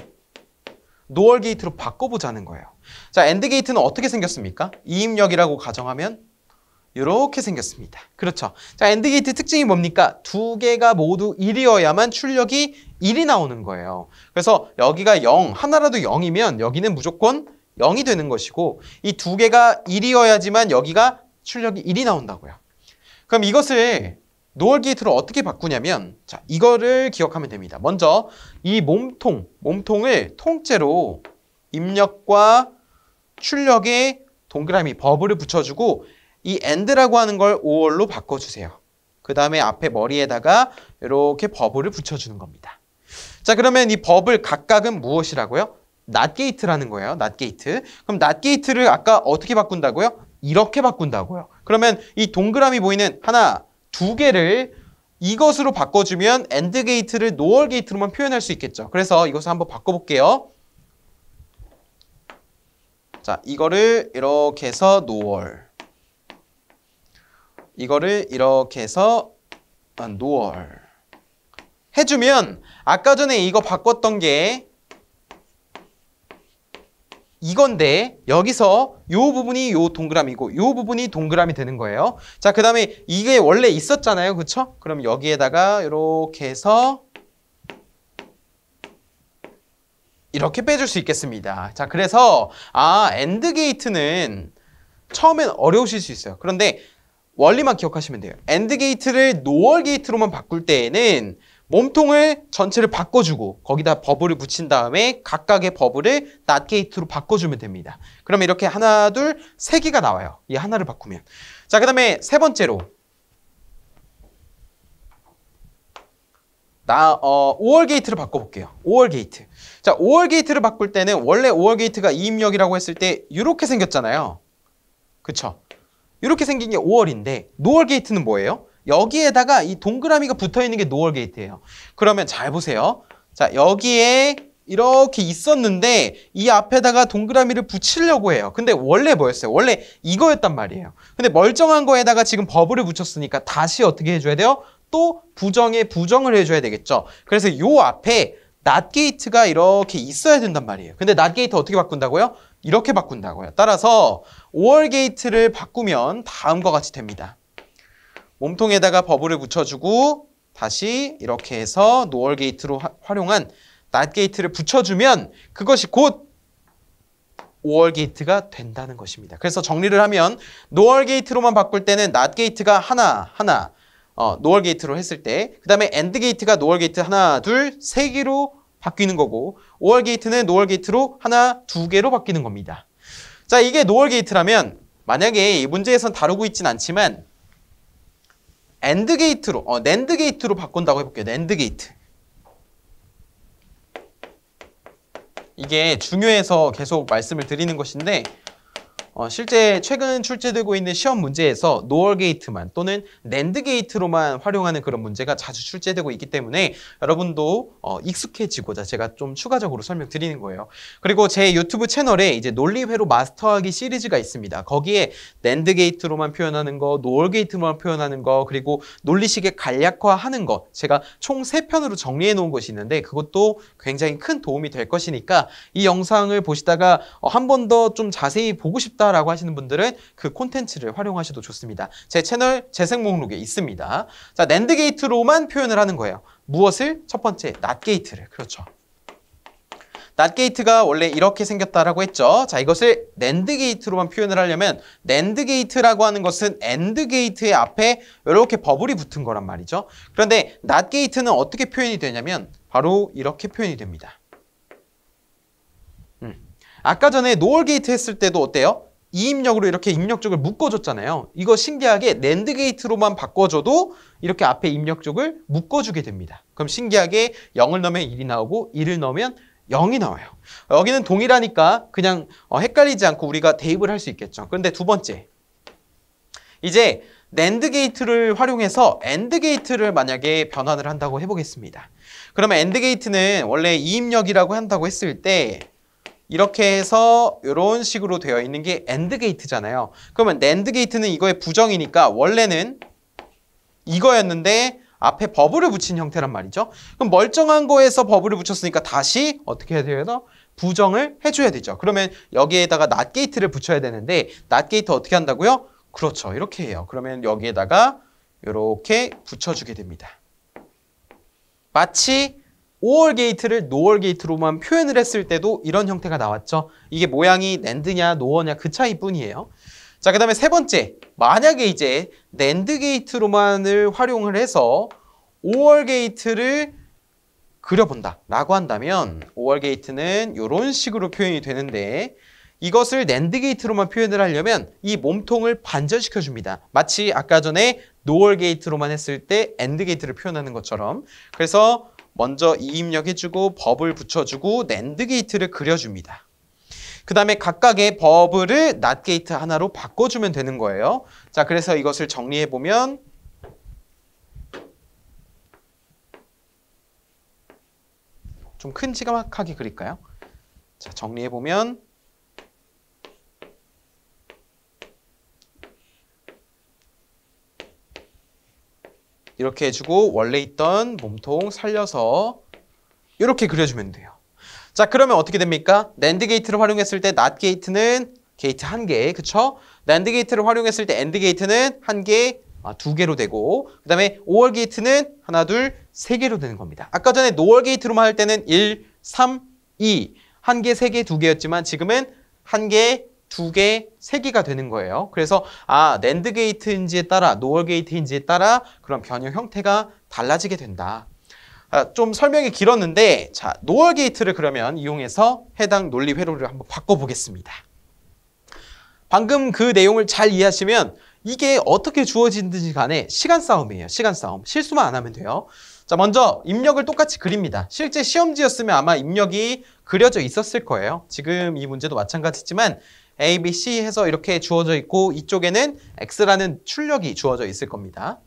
노얼 게이트로 바꿔보자는 거예요. 자, 엔드 게이트는 어떻게 생겼습니까? 이입력이라고 가정하면 이렇게 생겼습니다. 그렇죠. 자, 엔드 게이트 특징이 뭡니까? 두 개가 모두 1이어야만 출력이 1이 나오는 거예요. 그래서 여기가 0, 하나라도 0이면 여기는 무조건 0이 되는 것이고 이 두 개가 1이어야지만 여기가 출력이 1이 나온다고요. 그럼 이것을 노얼 게이트로 어떻게 바꾸냐면 자, 이거를 기억하면 됩니다. 먼저 이 몸통을 통째로 입력과 출력에 동그라미 버블을 붙여주고 이 end라고 하는 걸 5월로 바꿔주세요. 그 다음에 앞에 머리에다가 이렇게 버블을 붙여주는 겁니다. 자, 그러면 이 버블 각각은 무엇이라고요? 낫 게이트라는 거예요. 낫 게이트. 그럼 낫 게이트를 아까 어떻게 바꾼다고요? 이렇게 바꾼다고요. 그러면 이 동그라미 보이는 하나, 두 개를 이것으로 바꿔주면 엔드 게이트를 노얼 게이트로만 표현할 수 있겠죠. 그래서 이것을 한번 바꿔볼게요. 자, 이거를 이렇게 해서 노얼. 이거를 이렇게 해서 노얼 해주면 아까 전에 이거 바꿨던 게 이건데 여기서 요 부분이 요 동그라미고 요 부분이 동그라미 되는 거예요. 자, 그 다음에 이게 원래 있었잖아요. 그쵸? 그럼 여기에다가 이렇게 해서 이렇게 빼줄 수 있겠습니다. 자, 그래서 엔드 게이트는 처음엔 어려우실 수 있어요. 그런데 원리만 기억하시면 돼요. 엔드 게이트를 노얼 게이트로만 바꿀 때에는 몸통을 전체를 바꿔주고 거기다 버블을 붙인 다음에 각각의 버블을 낫 게이트로 바꿔주면 됩니다. 그러면 이렇게 하나, 둘, 세 개가 나와요. 이 하나를 바꾸면. 자, 그 다음에 세 번째로 5월 게이트를 바꿔볼게요. 5월 게이트. 자, 5월 게이트를 바꿀 때는 원래 5월 게이트가 이입력이라고 했을 때 이렇게 생겼잖아요. 그쵸? 이렇게 생긴 게 5월인데 노얼 게이트는 뭐예요? 여기에다가 이 동그라미가 붙어있는 게 노얼 게이트예요. 그러면 잘 보세요. 자, 여기에 이렇게 있었는데 이 앞에다가 동그라미를 붙이려고 해요. 근데 원래 뭐였어요? 원래 이거였단 말이에요. 근데 멀쩡한 거에다가 지금 버블을 붙였으니까 다시 어떻게 해줘야 돼요? 또 부정에 부정을 해줘야 되겠죠. 그래서 요 앞에 낫 게이트가 이렇게 있어야 된단 말이에요. 근데 낫 게이트 어떻게 바꾼다고요? 이렇게 바꾼다고요. 따라서 5월 게이트를 바꾸면 다음과 같이 됩니다. 몸통에다가 버블을 붙여주고 다시 이렇게 해서 노얼 게이트로 활용한 not 게이트를 붙여주면 그것이 곧 or 게이트가 된다는 것입니다. 그래서 정리를 하면 nor 게이트로만 바꿀 때는 not 게이트가 하나 nor 게이트로 했을 때, 그 다음에 and 게이트가 nor 게이트 하나, 둘, 세 개로 바뀌는 거고, or 게이트는 nor 게이트로 하나, 두 개로 바뀌는 겁니다. 자, 이게 nor 게이트라면 만약에 이 문제에선 다루고 있진 않지만 and 게이트로, NAND 게이트로 바꾼다고 해볼게요. NAND 게이트. 이게 중요해서 계속 말씀을 드리는 것인데 실제 최근 출제되고 있는 시험 문제에서 nor 게이트만 또는 NAND 게이트로만 활용하는 그런 문제가 자주 출제되고 있기 때문에 여러분도 익숙해지고자 제가 좀 추가적으로 설명드리는 거예요. 그리고 제 유튜브 채널에 이제 논리회로 마스터하기 시리즈가 있습니다. 거기에 NAND 게이트로만 표현하는 거, nor 게이트로만 표현하는 거, 그리고 논리식의 간략화하는 거, 제가 총 3편으로 정리해 놓은 것이 있는데 그것도 굉장히 큰 도움이 될 것이니까 이 영상을 보시다가 한 번 더 좀 자세히 보고 싶다 라고 하시는 분들은 그 콘텐츠를 활용하셔도 좋습니다. 제 채널 재생 목록에 있습니다. 자, NAND 게이트로만 표현을 하는 거예요. 무엇을? 첫 번째, NOT 게이트를. 그렇죠. NOT 게이트가 원래 이렇게 생겼다라고 했죠. 자, 이것을 NAND 게이트로만 표현을 하려면 NAND 게이트라고 하는 것은 AND 게이트의 앞에 이렇게 버블이 붙은 거란 말이죠. 그런데 NOT 게이트는 어떻게 표현이 되냐면 바로 이렇게 표현이 됩니다. 아까 전에 nor 게이트 했을 때도 어때요? 이 입력으로 이렇게 입력 쪽을 묶어줬잖아요. 이거 신기하게 NAND 게이트로만 바꿔줘도 이렇게 앞에 입력 쪽을 묶어주게 됩니다. 그럼 신기하게 0을 넣으면 1이 나오고 1을 넣으면 0이 나와요. 여기는 동일하니까 그냥 헷갈리지 않고 우리가 대입을 할 수 있겠죠. 그런데 두 번째, 이제 NAND 게이트를 활용해서 AND 게이트를 만약에 변환을 한다고 해보겠습니다. 그러면 AND 게이트는 원래 이 입력이라고 한다고 했을 때 이렇게 해서 이런 식으로 되어 있는 게 AND 게이트잖아요. 그러면 NAND 게이트는 이거의 부정이니까 원래는 이거였는데 앞에 버블을 붙인 형태란 말이죠. 그럼 멀쩡한 거에서 버블을 붙였으니까 다시 어떻게 해야 돼요? 부정을 해줘야 되죠. 그러면 여기에다가 NOT 게이트를 붙여야 되는데 NOT 게이트 어떻게 한다고요? 그렇죠. 이렇게 해요. 그러면 여기에다가 이렇게 붙여주게 됩니다. 마치 or 게이트를 nor 게이트로만 표현을 했을 때도 이런 형태가 나왔죠. 이게 모양이 NAND냐 nor냐 그 차이뿐이에요. 자, 그 다음에 세 번째, 만약에 이제 NAND 게이트로만을 활용을 해서 or 게이트를 그려본다 라고 한다면 or 게이트는 이런 식으로 표현이 되는데 이것을 NAND 게이트로만 표현을 하려면 이 몸통을 반전시켜 줍니다. 마치 아까 전에 nor 게이트로만 했을 때 AND 게이트를 표현하는 것처럼. 그래서 먼저 이 입력해주고 버블 붙여주고 NAND 게이트를 그려줍니다. 그 다음에 각각의 버블을 NOT 게이트 하나로 바꿔주면 되는 거예요. 자, 그래서 이것을 정리해보면 좀 큼지막하게 그릴까요? 자, 정리해보면 이렇게 해주고 원래 있던 몸통 살려서 이렇게 그려주면 돼요. 자, 그러면 어떻게 됩니까? NAND 게이트를 활용했을 때 NOT 게이트는 게이트 한 개, 그쵸? NAND 게이트를 활용했을 때 AND 게이트는 한 개, 두 개로 되고 그 다음에 OR 게이트는 하나, 둘, 세 개로 되는 겁니다. 아까 전에 NOR 게이트로만 할 때는 1, 3, 2, 한 개, 세 개, 두 개였지만 지금은 한 개, 두 개, 세 개가 되는 거예요. 그래서 NAND 게이트인지에 따라 NOR 게이트인지에 따라 그런 변형 형태가 달라지게 된다. 좀 설명이 길었는데 자, NOR 게이트를 그러면 이용해서 해당 논리 회로를 한번 바꿔보겠습니다. 방금 그 내용을 잘 이해하시면 이게 어떻게 주어지든지 간에 시간 싸움이에요. 시간 싸움. 실수만 안 하면 돼요. 자, 먼저 입력을 똑같이 그립니다. 실제 시험지였으면 아마 입력이 그려져 있었을 거예요. 지금 이 문제도 마찬가지지만 A, B, C 해서 이렇게 주어져 있고 이쪽에는 X라는 출력이 주어져 있을 겁니다.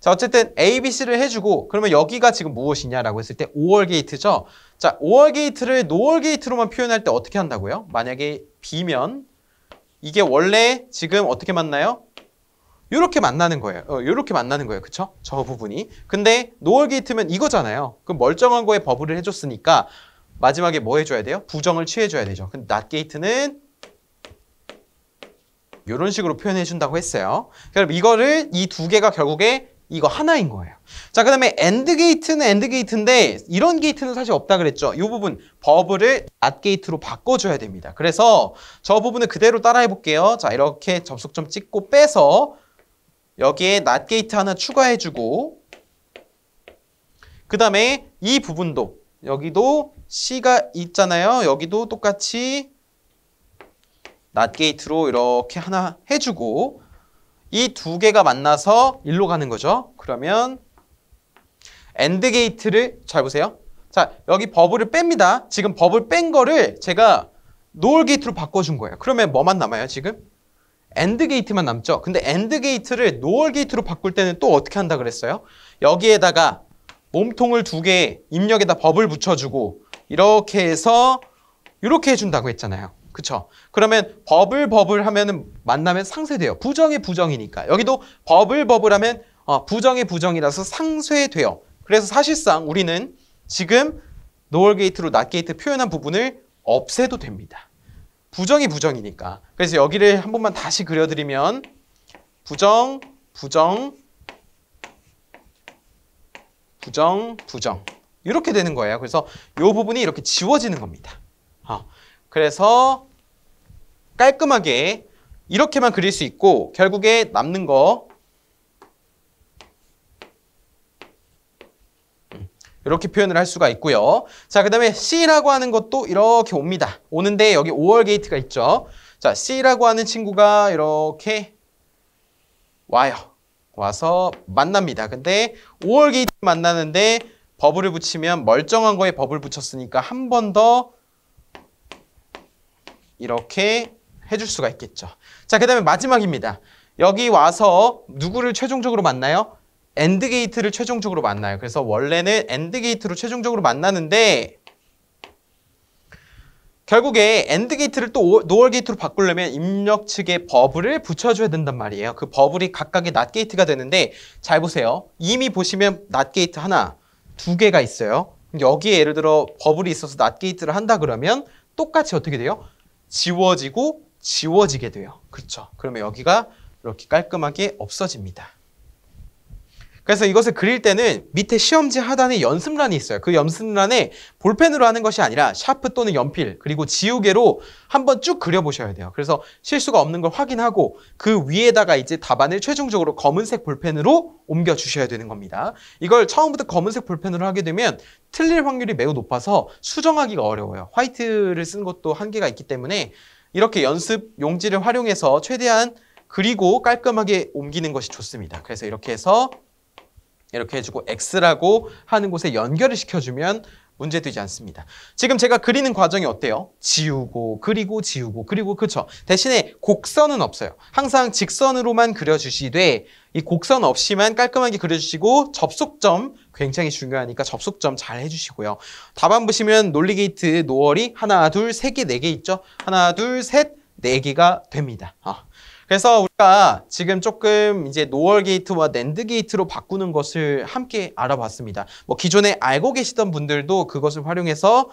자, 어쨌든 A, B, C를 해주고 그러면 여기가 지금 무엇이냐라고 했을 때 OR 게이트죠. 자, OR 게이트를 NOR 게이트로만 표현할 때 어떻게 한다고요? 만약에 B면 이게 원래 지금 어떻게 만나요? 이렇게 만나는 거예요. 이렇게 만나는 거예요. 그쵸? 저 부분이. 근데 NOR 게이트면 이거잖아요. 그럼 멀쩡한 거에 버블을 해줬으니까 마지막에 뭐 해줘야 돼요? 부정을 취해줘야 되죠. 근데 NOT 게이트는 이런 식으로 표현해 준다고 했어요. 그럼 이거를 이 두 개가 결국에 이거 하나인 거예요. 자, 그 다음에 AND 게이트는 AND 게이트인데 이런 게이트는 사실 없다 그랬죠. 이 부분 버블을 NOT 게이트로 바꿔줘야 됩니다. 그래서 저 부분을 그대로 따라해 볼게요. 자, 이렇게 접속점 찍고 빼서 여기에 NOT 게이트 하나 추가해주고 그 다음에 이 부분도 여기도 C가 있잖아요. 여기도 똑같이 NOT 게이트로 이렇게 하나 해주고 이 두 개가 만나서 일로 가는 거죠. 그러면 AND 게이트를 잘 보세요. 자, 여기 버블을 뺍니다. 지금 버블 뺀 거를 제가 NOR 게이트로 바꿔준 거예요. 그러면 뭐만 남아요, 지금? AND 게이트만 남죠. 근데 AND 게이트를 NOR 게이트로 바꿀 때는 또 어떻게 한다 그랬어요? 여기에다가 몸통을 두 개 입력에다 버블 붙여주고 이렇게 해서 이렇게 해준다고 했잖아요. 그쵸? 그러면 버블 하면은 만나면 상쇄돼요. 부정의 부정이니까. 여기도 버블 하면 부정의 부정이라서 상쇄돼요. 그래서 사실상 우리는 지금 NOR 게이트로 NOT 게이트 표현한 부분을 없애도 됩니다. 부정이 부정이니까. 그래서 여기를 한 번만 다시 그려드리면 부정, 부정, 부정, 부정 이렇게 되는 거예요. 그래서 이 부분이 이렇게 지워지는 겁니다. 그래서 깔끔하게 이렇게만 그릴 수 있고 결국에 남는 거 이렇게 표현을 할 수가 있고요. 자, 그 다음에 C라고 하는 것도 이렇게 옵니다. 오는데 여기 OR 게이트가 있죠. 자, C라고 하는 친구가 이렇게 와요. 와서 만납니다. 근데 OR 게이트 만나는데 버블을 붙이면 멀쩡한 거에 버블 붙였으니까 한 번 더 이렇게 해줄 수가 있겠죠. 자, 그 다음에 마지막입니다. 여기 와서 누구를 최종적으로 만나요? AND 게이트를 최종적으로 만나요. 그래서 원래는 AND 게이트로 최종적으로 만나는데 결국에 AND 게이트를 또 NOR 게이트로 바꾸려면 입력 측에 버블을 붙여줘야 된단 말이에요. 그 버블이 각각의 NOT 게이트가 되는데 잘 보세요. 이미 보시면 NOT 게이트 하나, 두 개가 있어요. 여기에 예를 들어 버블이 있어서 NOT 게이트를 한다 그러면 똑같이 어떻게 돼요? 지워지고 지워지게 돼요. 그렇죠? 그러면 여기가 이렇게 깔끔하게 없어집니다. 그래서 이것을 그릴 때는 밑에 시험지 하단에 연습란이 있어요. 그 연습란에 볼펜으로 하는 것이 아니라 샤프 또는 연필 그리고 지우개로 한번 쭉 그려보셔야 돼요. 그래서 실수가 없는 걸 확인하고 그 위에다가 이제 답안을 최종적으로 검은색 볼펜으로 옮겨주셔야 되는 겁니다. 이걸 처음부터 검은색 볼펜으로 하게 되면 틀릴 확률이 매우 높아서 수정하기가 어려워요. 화이트를 쓴 것도 한계가 있기 때문에 이렇게 연습 용지를 활용해서 최대한 그리고 깔끔하게 옮기는 것이 좋습니다. 그래서 이렇게 해서 이렇게 해주고 X라고 하는 곳에 연결을 시켜주면 문제되지 않습니다. 지금 제가 그리는 과정이 어때요? 지우고 그리고 지우고 그리고 그쵸? 대신에 곡선은 없어요. 항상 직선으로만 그려주시되 이 곡선 없이만 깔끔하게 그려주시고 접속점 굉장히 중요하니까 접속점 잘 해주시고요. 답안 보시면 논리 게이트 노얼이 하나, 둘, 세 개, 네 개 있죠? 하나, 둘, 셋, 네 개가 됩니다. 그래서 우리가 지금 조금 이제 노얼 게이트와 낸드 게이트로 바꾸는 것을 함께 알아봤습니다. 뭐 기존에 알고 계시던 분들도 그것을 활용해서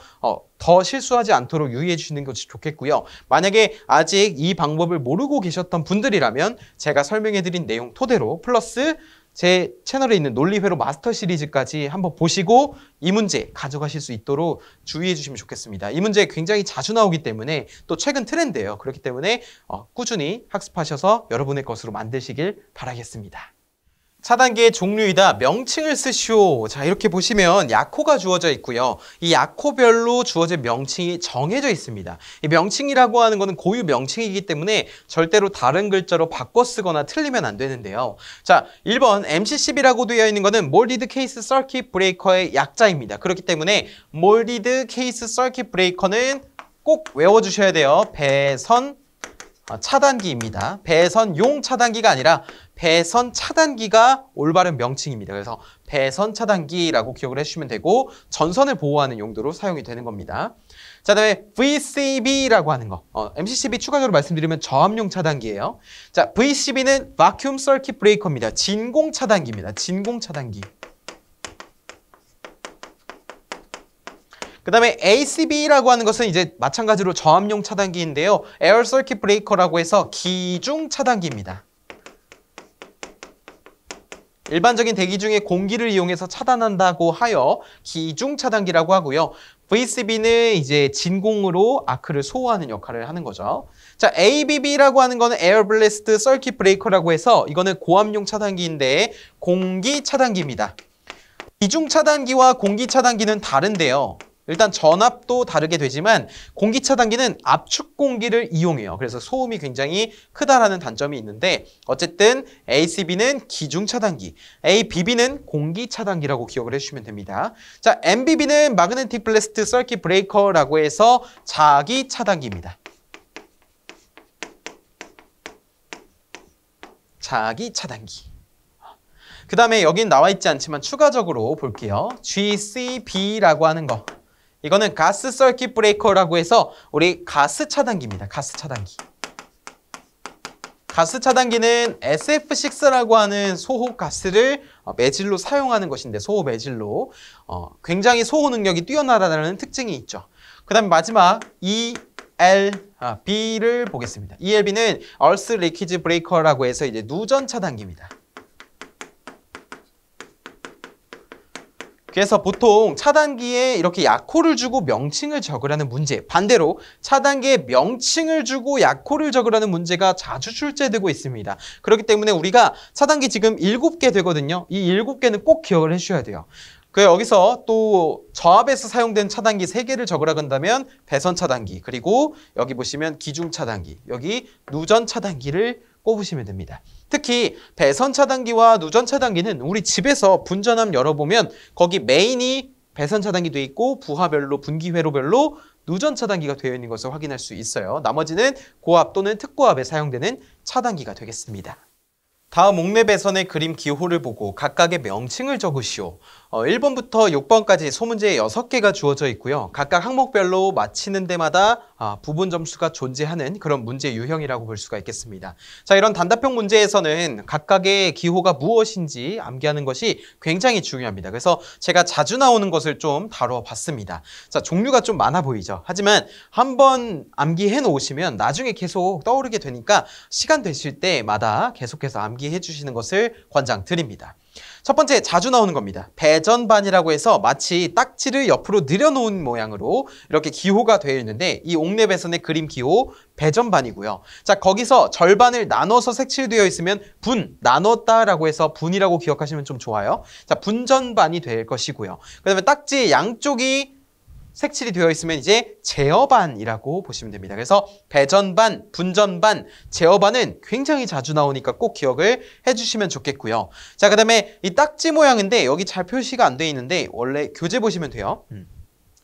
더 실수하지 않도록 유의해 주시는 것이 좋겠고요. 만약에 아직 이 방법을 모르고 계셨던 분들이라면 제가 설명해 드린 내용 토대로 플러스 제 채널에 있는 논리회로 마스터 시리즈까지 한번 보시고 이 문제 가져가실 수 있도록 주의해 주시면 좋겠습니다. 이 문제 굉장히 자주 나오기 때문에 또 최근 트렌드예요. 그렇기 때문에 꾸준히 학습하셔서 여러분의 것으로 만드시길 바라겠습니다. 차단기의 종류이다. 명칭을 쓰시오. 자, 이렇게 보시면 약호가 주어져 있고요. 이 약호별로 주어진 명칭이 정해져 있습니다. 이 명칭이라고 하는 것은 고유 명칭이기 때문에 절대로 다른 글자로 바꿔 쓰거나 틀리면 안 되는데요. 자, 1번 MC12라고 되어 있는 것은 Molded Case Circuit Breaker의 약자입니다. 그렇기 때문에 Molded Case Circuit Breaker는 꼭 외워주셔야 돼요. 배선 차단기입니다. 배선용 차단기가 아니라 배선 차단기가 올바른 명칭입니다. 그래서 배선 차단기라고 기억을 해주시면 되고 전선을 보호하는 용도로 사용이 되는 겁니다. 자, 다음에 VCB라고 하는 거. MCCB 추가적으로 말씀드리면 저압용 차단기예요. 자, VCB는 Vacuum Circuit Breaker입니다. 진공 차단기입니다. 진공 차단기. 그 다음에 ACB라고 하는 것은 이제 마찬가지로 저압용 차단기인데요. Air Circuit Breaker라고 해서 기중 차단기입니다. 일반적인 대기 중에 공기를 이용해서 차단한다고 하여 기중 차단기라고 하고요. VCB는 이제 진공으로 아크를 소화하는 역할을 하는 거죠. 자, ABB라고 하는 거는 Air Blast Circuit Breaker라고 해서 이거는 고압용 차단기인데 공기 차단기입니다. 기중 차단기와 공기 차단기는 다른데요. 일단 전압도 다르게 되지만 공기 차단기는 압축 공기를 이용해요. 그래서 소음이 굉장히 크다라는 단점이 있는데 어쨌든 ACB는 기중 차단기, ABB는 공기 차단기라고 기억을 해주시면 됩니다. 자, MBB는 Magnetic Blast Circuit Breaker라고 해서 자기 차단기입니다. 자기 차단기. 그 다음에 여긴 나와 있지 않지만 추가적으로 볼게요. GCB라고 하는 거. 이거는 가스 서킷 브레이커라고 해서 우리 가스 차단기입니다. 가스 차단기. 가스 차단기는 SF6라고 하는 소호 가스를 매질로 사용하는 것인데 소호 매질로 굉장히 소호 능력이 뛰어나다는 특징이 있죠. 그 다음에 마지막 ELB를 보겠습니다. ELB는 Earth Leakage Breaker라고 해서 이제 누전 차단기입니다. 그래서 보통 차단기에 이렇게 약호를 주고 명칭을 적으라는 문제, 반대로 차단기에 명칭을 주고 약호를 적으라는 문제가 자주 출제되고 있습니다. 그렇기 때문에 우리가 차단기 지금 7개 되거든요. 이 7개는 꼭 기억을 해주셔야 돼요. 여기서 또 저압에서 사용된 차단기 3개를 적으라 한다면 배선 차단기, 그리고 여기 보시면 기중 차단기, 여기 누전 차단기를 꼽으시면 됩니다. 특히 배선 차단기와 누전 차단기는 우리 집에서 분전함 열어보면 거기 메인이 배선 차단기 되어 있고 부하별로 분기 회로별로 누전 차단기가 되어 있는 것을 확인할 수 있어요. 나머지는 고압 또는 특고압에 사용되는 차단기가 되겠습니다. 다음 옥내 배선의 그림 기호를 보고 각각의 명칭을 적으시오. 1번부터 6번까지 소문제 6개가 주어져 있고요. 각각 항목별로 맞히는 데마다 부분 점수가 존재하는 그런 문제 유형이라고 볼 수가 있겠습니다. 자, 이런 단답형 문제에서는 각각의 기호가 무엇인지 암기하는 것이 굉장히 중요합니다. 그래서 제가 자주 나오는 것을 좀 다뤄봤습니다. 자, 종류가 좀 많아 보이죠. 하지만 한번 암기해 놓으시면 나중에 계속 떠오르게 되니까 시간 되실 때마다 계속해서 암기해 주시는 것을 권장드립니다. 첫 번째 자주 나오는 겁니다. 배전반이라고 해서 마치 딱지를 옆으로 늘여놓은 모양으로 이렇게 기호가 되어 있는데 이 옥내 배선의 그림 기호 배전반이고요. 자, 거기서 절반을 나눠서 색칠되어 있으면 분, 나눴다라고 해서 분이라고 기억하시면 좀 좋아요. 자, 분전반이 될 것이고요. 그 다음에 딱지 양쪽이 색칠이 되어 있으면 이제 제어반이라고 보시면 됩니다. 그래서 배전반, 분전반, 제어반은 굉장히 자주 나오니까 꼭 기억을 해주시면 좋겠고요. 자, 그 다음에 이 딱지 모양인데 여기 잘 표시가 안 돼 있는데 원래 교재 보시면 돼요.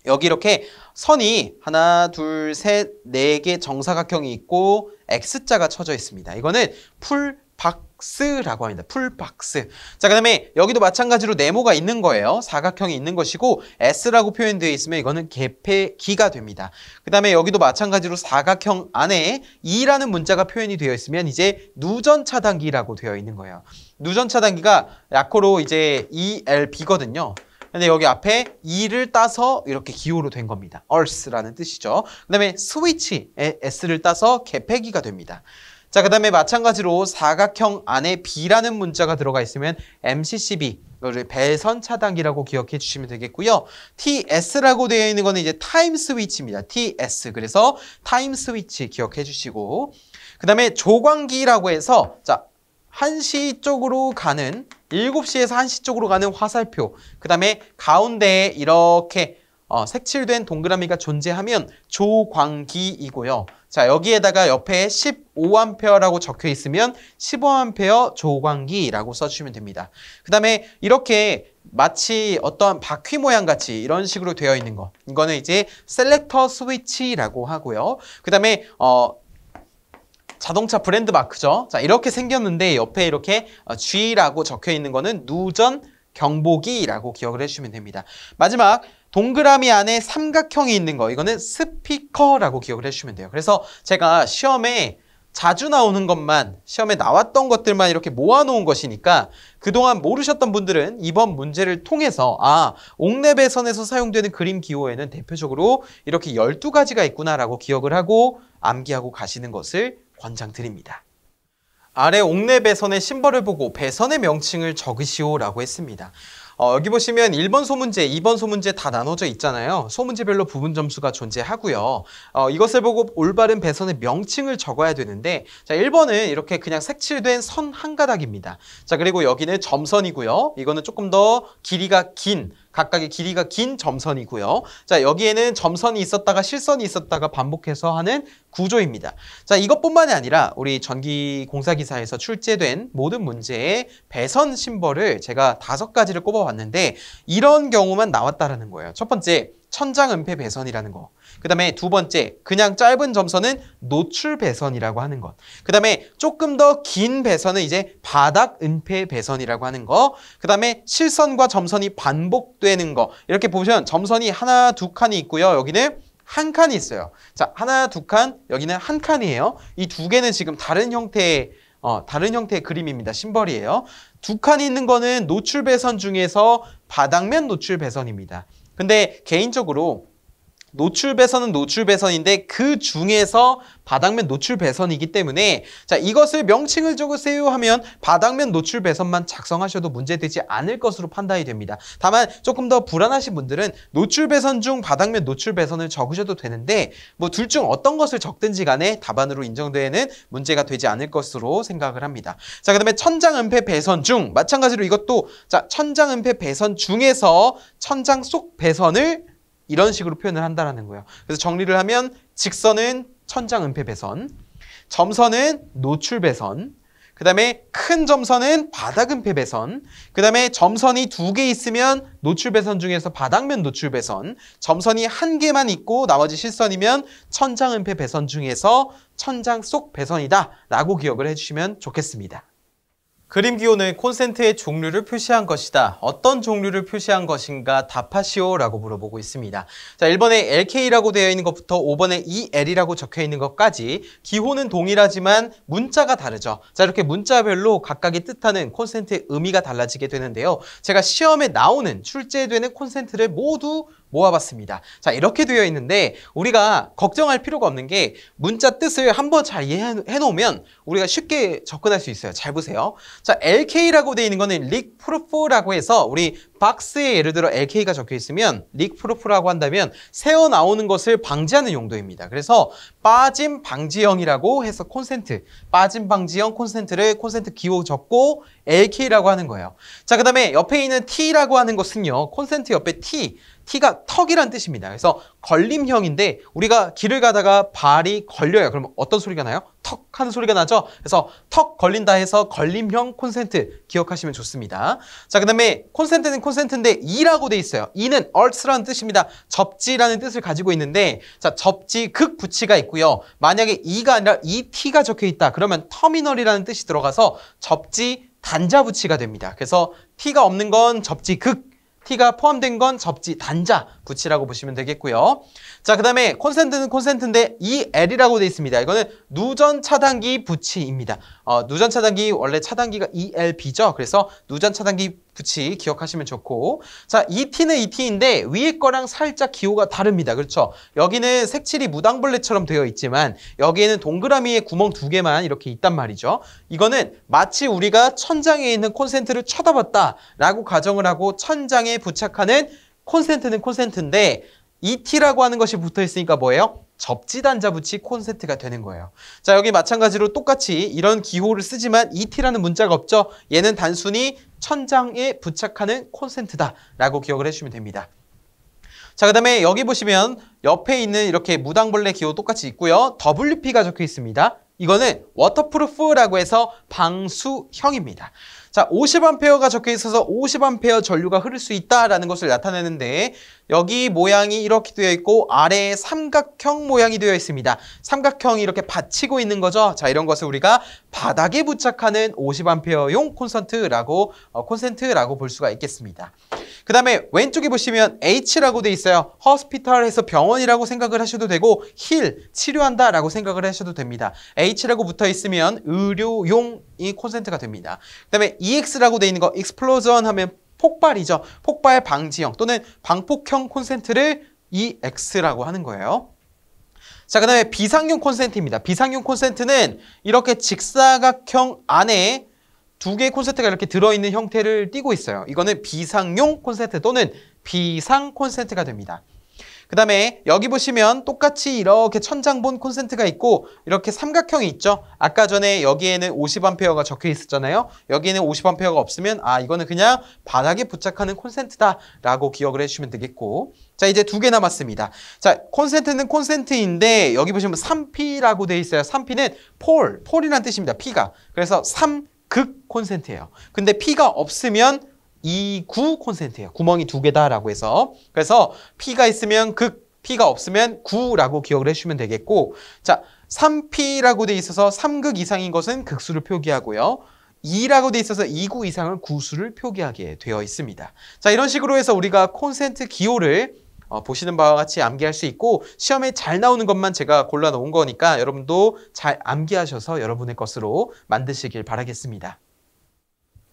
여기 이렇게 선이 하나, 둘, 셋, 4개 정사각형이 있고 X자가 쳐져 있습니다. 이거는 풀박스라고 합니다. 풀박스. 자, 그 다음에 여기도 마찬가지로 네모가 있는 거예요. 사각형이 있는 것이고 S라고 표현되어 있으면 이거는 개폐기가 됩니다. 그 다음에 여기도 마찬가지로 사각형 안에 E라는 문자가 표현이 되어 있으면 이제 누전 차단기라고 되어 있는 거예요. 누전 차단기가 약호로 이제 ELB거든요. 근데 여기 앞에 E를 따서 이렇게 기호로 된 겁니다. Earth라는 뜻이죠. 그 다음에 스위치에 S를 따서 개폐기가 됩니다. 자, 그 다음에 마찬가지로 사각형 안에 B라는 문자가 들어가 있으면 MCCB, 이거를 배선 차단기라고 기억해 주시면 되겠고요. TS라고 되어 있는 거는 이제 타임 스위치입니다. TS. 그래서 타임 스위치 기억해 주시고, 그 다음에 조광기라고 해서, 자, 1시 쪽으로 가는, 7시에서 1시 쪽으로 가는 화살표, 그 다음에 가운데에 이렇게 색칠된 동그라미가 존재하면 조광기이고요. 자, 여기에다가 옆에 15A라고 적혀 있으면 15A 조광기라고 써주시면 됩니다. 그 다음에 이렇게 마치 어떠한 바퀴 모양 같이 이런 식으로 되어 있는 거, 이거는 이제 셀렉터 스위치라고 하고요. 그 다음에 자동차 브랜드 마크죠. 자, 이렇게 생겼는데 옆에 이렇게 G라고 적혀 있는 거는 누전 경보기라고 기억을 해주시면 됩니다. 마지막 동그라미 안에 삼각형이 있는 거, 이거는 스피커라고 기억을 해주시면 돼요. 그래서 제가 시험에 자주 나오는 것만, 시험에 나왔던 것들만 이렇게 모아놓은 것이니까 그동안 모르셨던 분들은 이번 문제를 통해서 옥내 배선에서 사용되는 그림 기호에는 대표적으로 이렇게 12가지가 있구나라고 기억을 하고 암기하고 가시는 것을 권장드립니다. 아래 옥내 배선의 심벌을 보고 배선의 명칭을 적으시오라고 했습니다. 여기 보시면 1번 소문제, 2번 소문제 다 나눠져 있잖아요. 소문제별로 부분 점수가 존재하고요. 이것을 보고 올바른 배선의 명칭을 적어야 되는데, 자, 1번은 이렇게 그냥 색칠된 선 한 가닥입니다. 자, 그리고 여기는 점선이고요. 이거는 조금 더 길이가 긴, 각각의 길이가 긴 점선이고요. 자, 여기에는 점선이 있었다가 실선이 있었다가 반복해서 하는 구조입니다. 자, 이것뿐만이 아니라 우리 전기공사기사에서 출제된 모든 문제의 배선 심벌을 제가 5가지를 꼽아봤는데 이런 경우만 나왔다라는 거예요. 첫 번째, 천장음폐 배선이라는 거. 그 다음에 두 번째, 그냥 짧은 점선은 노출 배선이라고 하는 것. 그 다음에 조금 더 긴 배선은 이제 바닥 은폐 배선이라고 하는 거. 그 다음에 실선과 점선이 반복되는 거. 이렇게 보시면 점선이 하나, 두 칸이 있고요. 여기는 한 칸이 있어요. 자, 하나, 두 칸, 여기는 한 칸이에요. 이 두 개는 지금 다른 형태의 그림입니다. 심벌이에요. 두 칸이 있는 거는 노출 배선 중에서 바닥면 노출 배선입니다. 근데 개인적으로 노출 배선은 노출 배선인데 그 중에서 바닥면 노출 배선이기 때문에 자, 이것을 명칭을 적으세요 하면 바닥면 노출 배선만 작성하셔도 문제되지 않을 것으로 판단이 됩니다. 다만 조금 더 불안하신 분들은 노출 배선 중 바닥면 노출 배선을 적으셔도 되는데 뭐 둘 중 어떤 것을 적든지 간에 답안으로 인정되는 문제가 되지 않을 것으로 생각을 합니다. 자, 그다음에 천장 은폐 배선 중 마찬가지로 이것도 자, 천장 은폐 배선 중에서 천장 속 배선을 이런 식으로 표현을 한다는 거예요. 그래서 정리를 하면 직선은 천장 은폐 배선, 점선은 노출 배선, 그 다음에 큰 점선은 바닥 은폐 배선, 그 다음에 점선이 2개 있으면 노출 배선 중에서 바닥면 노출 배선, 점선이 1개만 있고 나머지 실선이면 천장 은폐 배선 중에서 천장 속 배선이다 라고 기억을 해주시면 좋겠습니다. 그림 기호는 콘센트의 종류를 표시한 것이다. 어떤 종류를 표시한 것인가 답하시오 라고 물어보고 있습니다. 자, 1번에 LK라고 되어 있는 것부터 5번에 EL이라고 적혀 있는 것까지 기호는 동일하지만 문자가 다르죠. 자, 이렇게 문자별로 각각이 뜻하는 콘센트의 의미가 달라지게 되는데요. 제가 시험에 나오는 출제되는 콘센트를 모두 모아봤습니다. 자, 이렇게 되어 있는데 우리가 걱정할 필요가 없는 게 문자 뜻을 한번 잘 이해해 놓으면 우리가 쉽게 접근할 수 있어요. 잘 보세요. 자, LK라고 되어 있는 거는 leak proof라고 해서 우리 박스에 예를 들어 LK가 적혀 있으면 leak proof라고 한다면 새어 나오는 것을 방지하는 용도입니다. 그래서 빠짐 방지형이라고 해서 콘센트, 빠짐 방지형 콘센트를 콘센트 기호 적고 LK라고 하는 거예요. 자, 그 다음에 옆에 있는 T라고 하는 것은요, 콘센트 옆에 T가 턱이란 뜻입니다. 그래서 걸림형인데 우리가 길을 가다가 발이 걸려요. 그럼 어떤 소리가 나요? 턱 하는 소리가 나죠? 그래서 턱 걸린다 해서 걸림형 콘센트 기억하시면 좋습니다. 자, 그 다음에 콘센트는 콘센트인데 E라고 돼 있어요. E는 earth라는 뜻입니다. 접지라는 뜻을 가지고 있는데 자, 접지 극 부치가 있고요. 만약에 E가 아니라 ET가 적혀 있다. 그러면 터미널이라는 뜻이 들어가서 접지 단자 부치가 됩니다. 그래서 T가 없는 건 접지 극, T가 포함된 건 접지 단자 부치라고 보시면 되겠고요. 자, 그 다음에 콘센트는 콘센트인데 EL이라고 되어 있습니다. 이거는 누전 차단기 부치입니다. 누전 차단기 원래 차단기가 ELB죠. 그래서 누전 차단기 부치 기억하시면 좋고, 자, ET는 ET인데 위에 거랑 살짝 기호가 다릅니다. 그렇죠? 여기는 색칠이 무당벌레처럼 되어 있지만 여기에는 동그라미에 구멍 2개만 이렇게 있단 말이죠. 이거는 마치 우리가 천장에 있는 콘센트를 쳐다봤다라고 가정을 하고 천장에 부착하는 콘센트는 콘센트인데 ET라고 하는 것이 붙어 있으니까 뭐예요? 접지단자 부치 콘센트가 되는 거예요. 자, 여기 마찬가지로 똑같이 이런 기호를 쓰지만 ET라는 문자가 없죠. 얘는 단순히 천장에 부착하는 콘센트다라고 기억을 해주시면 됩니다. 자, 그 다음에 여기 보시면 옆에 있는 이렇게 무당벌레 기호 똑같이 있고요. WP가 적혀 있습니다. 이거는 워터프루프라고 해서 방수형입니다. 자, 50A가 적혀 있어서 50A 전류가 흐를 수 있다라는 것을 나타내는데 여기 모양이 이렇게 되어 있고 아래에 삼각형 모양이 되어 있습니다. 삼각형이 이렇게 받치고 있는 거죠. 자, 이런 것을 우리가 바닥에 부착하는 50A용 콘센트라고 볼 수가 있겠습니다. 그 다음에 왼쪽에 보시면 H라고 되어 있어요. 호스피탈에서 병원이라고 생각을 하셔도 되고 힐, 치료한다 라고 생각을 하셔도 됩니다. H라고 붙어 있으면 의료용이 콘센트가 됩니다. 그 다음에 EX라고 되어 있는 거 explosion 하면 폭발이죠. 폭발 방지형 또는 방폭형 콘센트를 EX라고 하는 거예요. 자, 그 다음에 비상용 콘센트입니다. 비상용 콘센트는 이렇게 직사각형 안에 두 개의 콘센트가 이렇게 들어있는 형태를 띠고 있어요. 이거는 비상용 콘센트 또는 비상 콘센트가 됩니다. 그 다음에 여기 보시면 똑같이 이렇게 천장본 콘센트가 있고 이렇게 삼각형이 있죠. 아까 전에 여기에는 50A가 적혀 있었잖아요. 여기에는 50A가 없으면 이거는 그냥 바닥에 부착하는 콘센트다 라고 기억을 해주시면 되겠고, 자, 이제 두 개 남았습니다. 자, 콘센트는 콘센트인데 여기 보시면 3P라고 되어 있어요. 3P는 폴이라는 뜻입니다. P가. 그래서 3극 콘센트예요. 근데 P가 없으면 2구 콘센트예요. 구멍이 두 개다라고 해서. 그래서 P가 있으면 극, P가 없으면 구라고 기억을 해주시면 되겠고, 자, 3P라고 돼 있어서 3극 이상인 것은 극수를 표기하고요. 2라고 돼 있어서 2구 이상은 구수를 표기하게 되어 있습니다. 자, 이런 식으로 해서 우리가 콘센트 기호를 보시는 바와 같이 암기할 수 있고, 시험에 잘 나오는 것만 제가 골라 놓은 거니까 여러분도 잘 암기하셔서 여러분의 것으로 만드시길 바라겠습니다.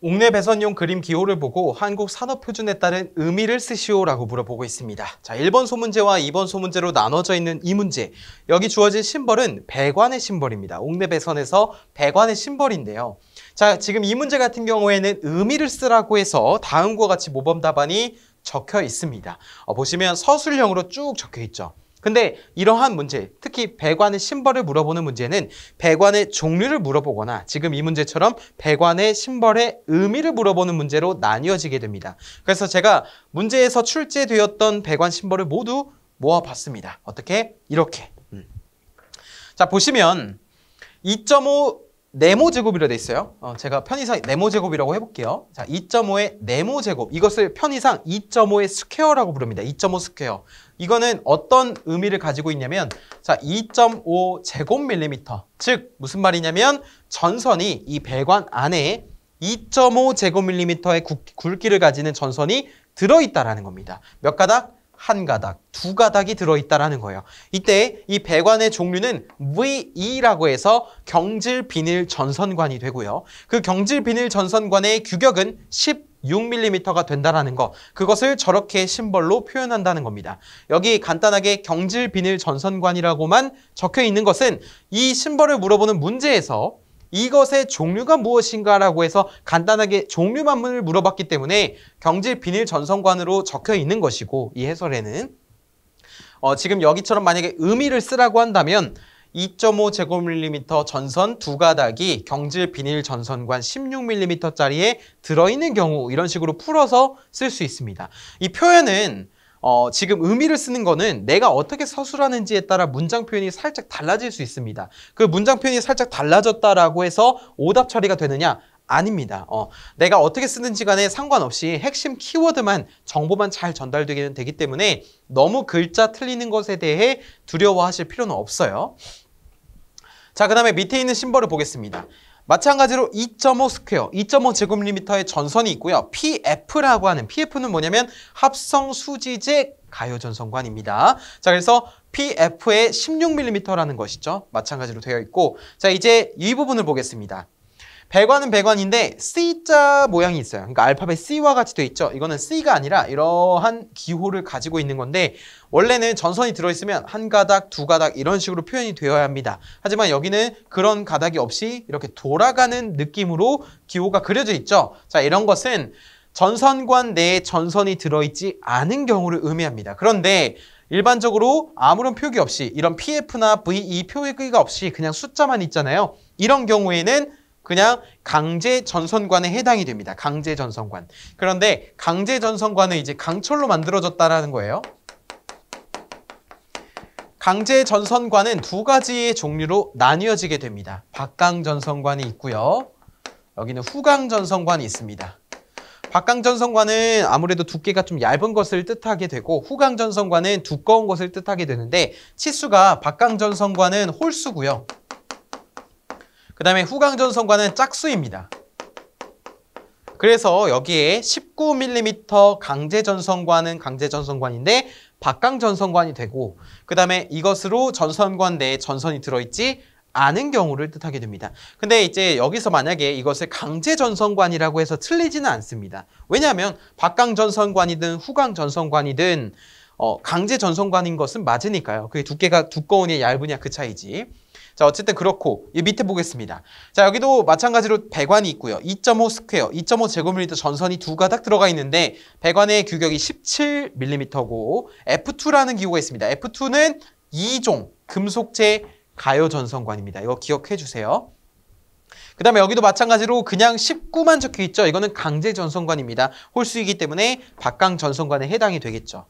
옥내 배선용 그림 기호를 보고 한국 산업표준에 따른 의미를 쓰시오라고 물어보고 있습니다. 자, 1번 소문제와 2번 소문제로 나눠져 있는 이 문제. 여기 주어진 심벌은 배관의 심벌입니다. 옥내 배선에서 배관의 심벌인데요. 자, 지금 이 문제 같은 경우에는 의미를 쓰라고 해서 다음과 같이 모범 답안이 적혀 있습니다. 보시면 서술형으로 쭉 적혀 있죠. 근데 이러한 문제, 특히 배관의 심벌을 물어보는 문제는 배관의 종류를 물어보거나 지금 이 문제처럼 배관의 심벌의 의미를 물어보는 문제로 나뉘어지게 됩니다. 그래서 제가 문제에서 출제되었던 배관 심벌을 모두 모아봤습니다. 어떻게? 이렇게. 자, 보시면 2.5 네모제곱이라 돼 있어요. 제가 편의상 네모제곱이라고 해볼게요. 자, 2.5의 네모제곱. 이것을 편의상 2.5의 스퀘어라고 부릅니다. 2.5 스퀘어. 이거는 어떤 의미를 가지고 있냐면, 자, 2.5 제곱밀리미터. 즉, 무슨 말이냐면 전선이 이 배관 안에 2.5 제곱밀리미터의 굵기를 가지는 전선이 들어있다라는 겁니다. 몇 가닥? 한 가닥, 두 가닥이 들어있다라는 거예요. 이때 이 배관의 종류는 VE라고 해서 경질 비닐 전선관이 되고요. 그 경질 비닐 전선관의 규격은 16mm가 된다라는 거, 그것을 저렇게 심벌로 표현한다는 겁니다. 여기 간단하게 경질 비닐 전선관이라고만 적혀 있는 것은 이 심벌을 물어보는 문제에서 이것의 종류가 무엇인가라고 해서 간단하게 종류만을 물어봤기 때문에 경질 비닐 전선관으로 적혀 있는 것이고, 이 해설에는 지금 여기처럼 만약에 의미를 쓰라고 한다면 2.5 제곱밀리미터 전선 두 가닥이 경질 비닐 전선관 16mm짜리에 들어있는 경우, 이런 식으로 풀어서 쓸 수 있습니다. 이 표현은 지금 의미를 쓰는 거는 내가 어떻게 서술하는지에 따라 문장 표현이 살짝 달라질 수 있습니다. 그 문장 표현이 살짝 달라졌다라고 해서 오답 처리가 되느냐? 아닙니다. 내가 어떻게 쓰는지 간에 상관없이 핵심 키워드만, 정보만 잘 전달되게 되기 때문에 너무 글자 틀리는 것에 대해 두려워하실 필요는 없어요. 자, 그 다음에 밑에 있는 심벌을 보겠습니다. 마찬가지로 2.5 스퀘어, 2.5 제곱밀리미터의 전선이 있고요. PF라고 하는, PF는 뭐냐면 합성 수지재 가요 전선관입니다. 자, 그래서 PF의 16mm라는 것이죠. 마찬가지로 되어 있고, 자, 이제 이 부분을 보겠습니다. 배관은 배관인데 C자 모양이 있어요. 그러니까 알파벳 C와 같이 되어 있죠. 이거는 C가 아니라 이러한 기호를 가지고 있는 건데, 원래는 전선이 들어있으면 한 가닥, 두 가닥 이런 식으로 표현이 되어야 합니다. 하지만 여기는 그런 가닥이 없이 이렇게 돌아가는 느낌으로 기호가 그려져 있죠. 자, 이런 것은 전선관 내에 전선이 들어있지 않은 경우를 의미합니다. 그런데 일반적으로 아무런 표기 없이 이런 PF나 VE 표기가 없이 그냥 숫자만 있잖아요. 이런 경우에는 그냥 강제 전선관에 해당이 됩니다. 강제 전선관. 그런데 강제 전선관은 이제 강철로 만들어졌다라는 거예요. 강제 전선관은 두 가지의 종류로 나뉘어지게 됩니다. 박강 전선관이 있고요. 여기는 후강 전선관이 있습니다. 박강 전선관은 아무래도 두께가 좀 얇은 것을 뜻하게 되고, 후강 전선관은 두꺼운 것을 뜻하게 되는데, 치수가 박강 전선관은 홀수고요. 그 다음에 후강 전선관은 짝수입니다. 그래서 여기에 19mm 강제 전선관은 강제 전선관인데 박강 전선관이 되고, 그 다음에 이것으로 전선관 내에 전선이 들어있지 않은 경우를 뜻하게 됩니다. 근데 이제 여기서 만약에 이것을 강제 전선관이라고 해서 틀리지는 않습니다. 왜냐하면 박강 전선관이든 후강 전선관이든 강제 전선관인 것은 맞으니까요. 그게 두께가 두꺼우냐 얇으냐 그 차이지. 자, 어쨌든 그렇고 이 밑에 보겠습니다. 자, 여기도 마찬가지로 배관이 있고요. 2.5 스퀘어, 2.5 제곱밀리미터 전선이 두 가닥 들어가 있는데 배관의 규격이 17mm고 F2라는 기호가 있습니다. F2는 2종 금속재 가요 전선관입니다. 이거 기억해 주세요. 그 다음에 여기도 마찬가지로 그냥 19만 적혀 있죠. 이거는 강제 전선관입니다. 홀수이기 때문에 박강 전선관에 해당이 되겠죠.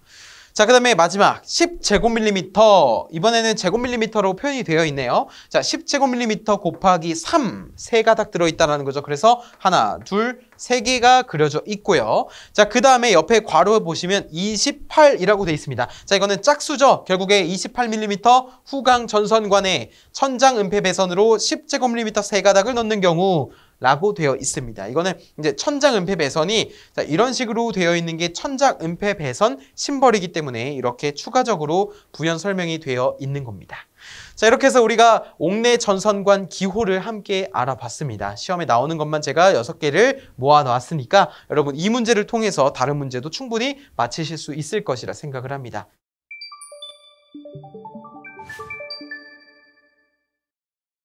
자, 그 다음에 마지막 10제곱밀리미터. 이번에는 제곱밀리미터로 표현이 되어 있네요. 자, 10제곱밀리미터 곱하기 3, 세 가닥 들어있다는 거죠. 그래서 하나, 둘, 세 개가 그려져 있고요. 자, 그 다음에 옆에 괄호 보시면 28이라고 되어 있습니다. 자, 이거는 짝수죠. 결국에 28mm 후강 전선관에 천장 은폐 배선으로 10제곱밀리미터 세 가닥을 넣는 경우 라고 되어 있습니다. 이거는 이제 천장 은폐 배선이 자, 이런 식으로 되어 있는 게 천장 은폐 배선 심벌이기 때문에 이렇게 추가적으로 부연 설명이 되어 있는 겁니다. 자, 이렇게 해서 우리가 옥내 전선관 기호를 함께 알아봤습니다. 시험에 나오는 것만 제가 6개를 모아 놨으니까 여러분 이 문제를 통해서 다른 문제도 충분히 맞히실 수 있을 것이라 생각을 합니다.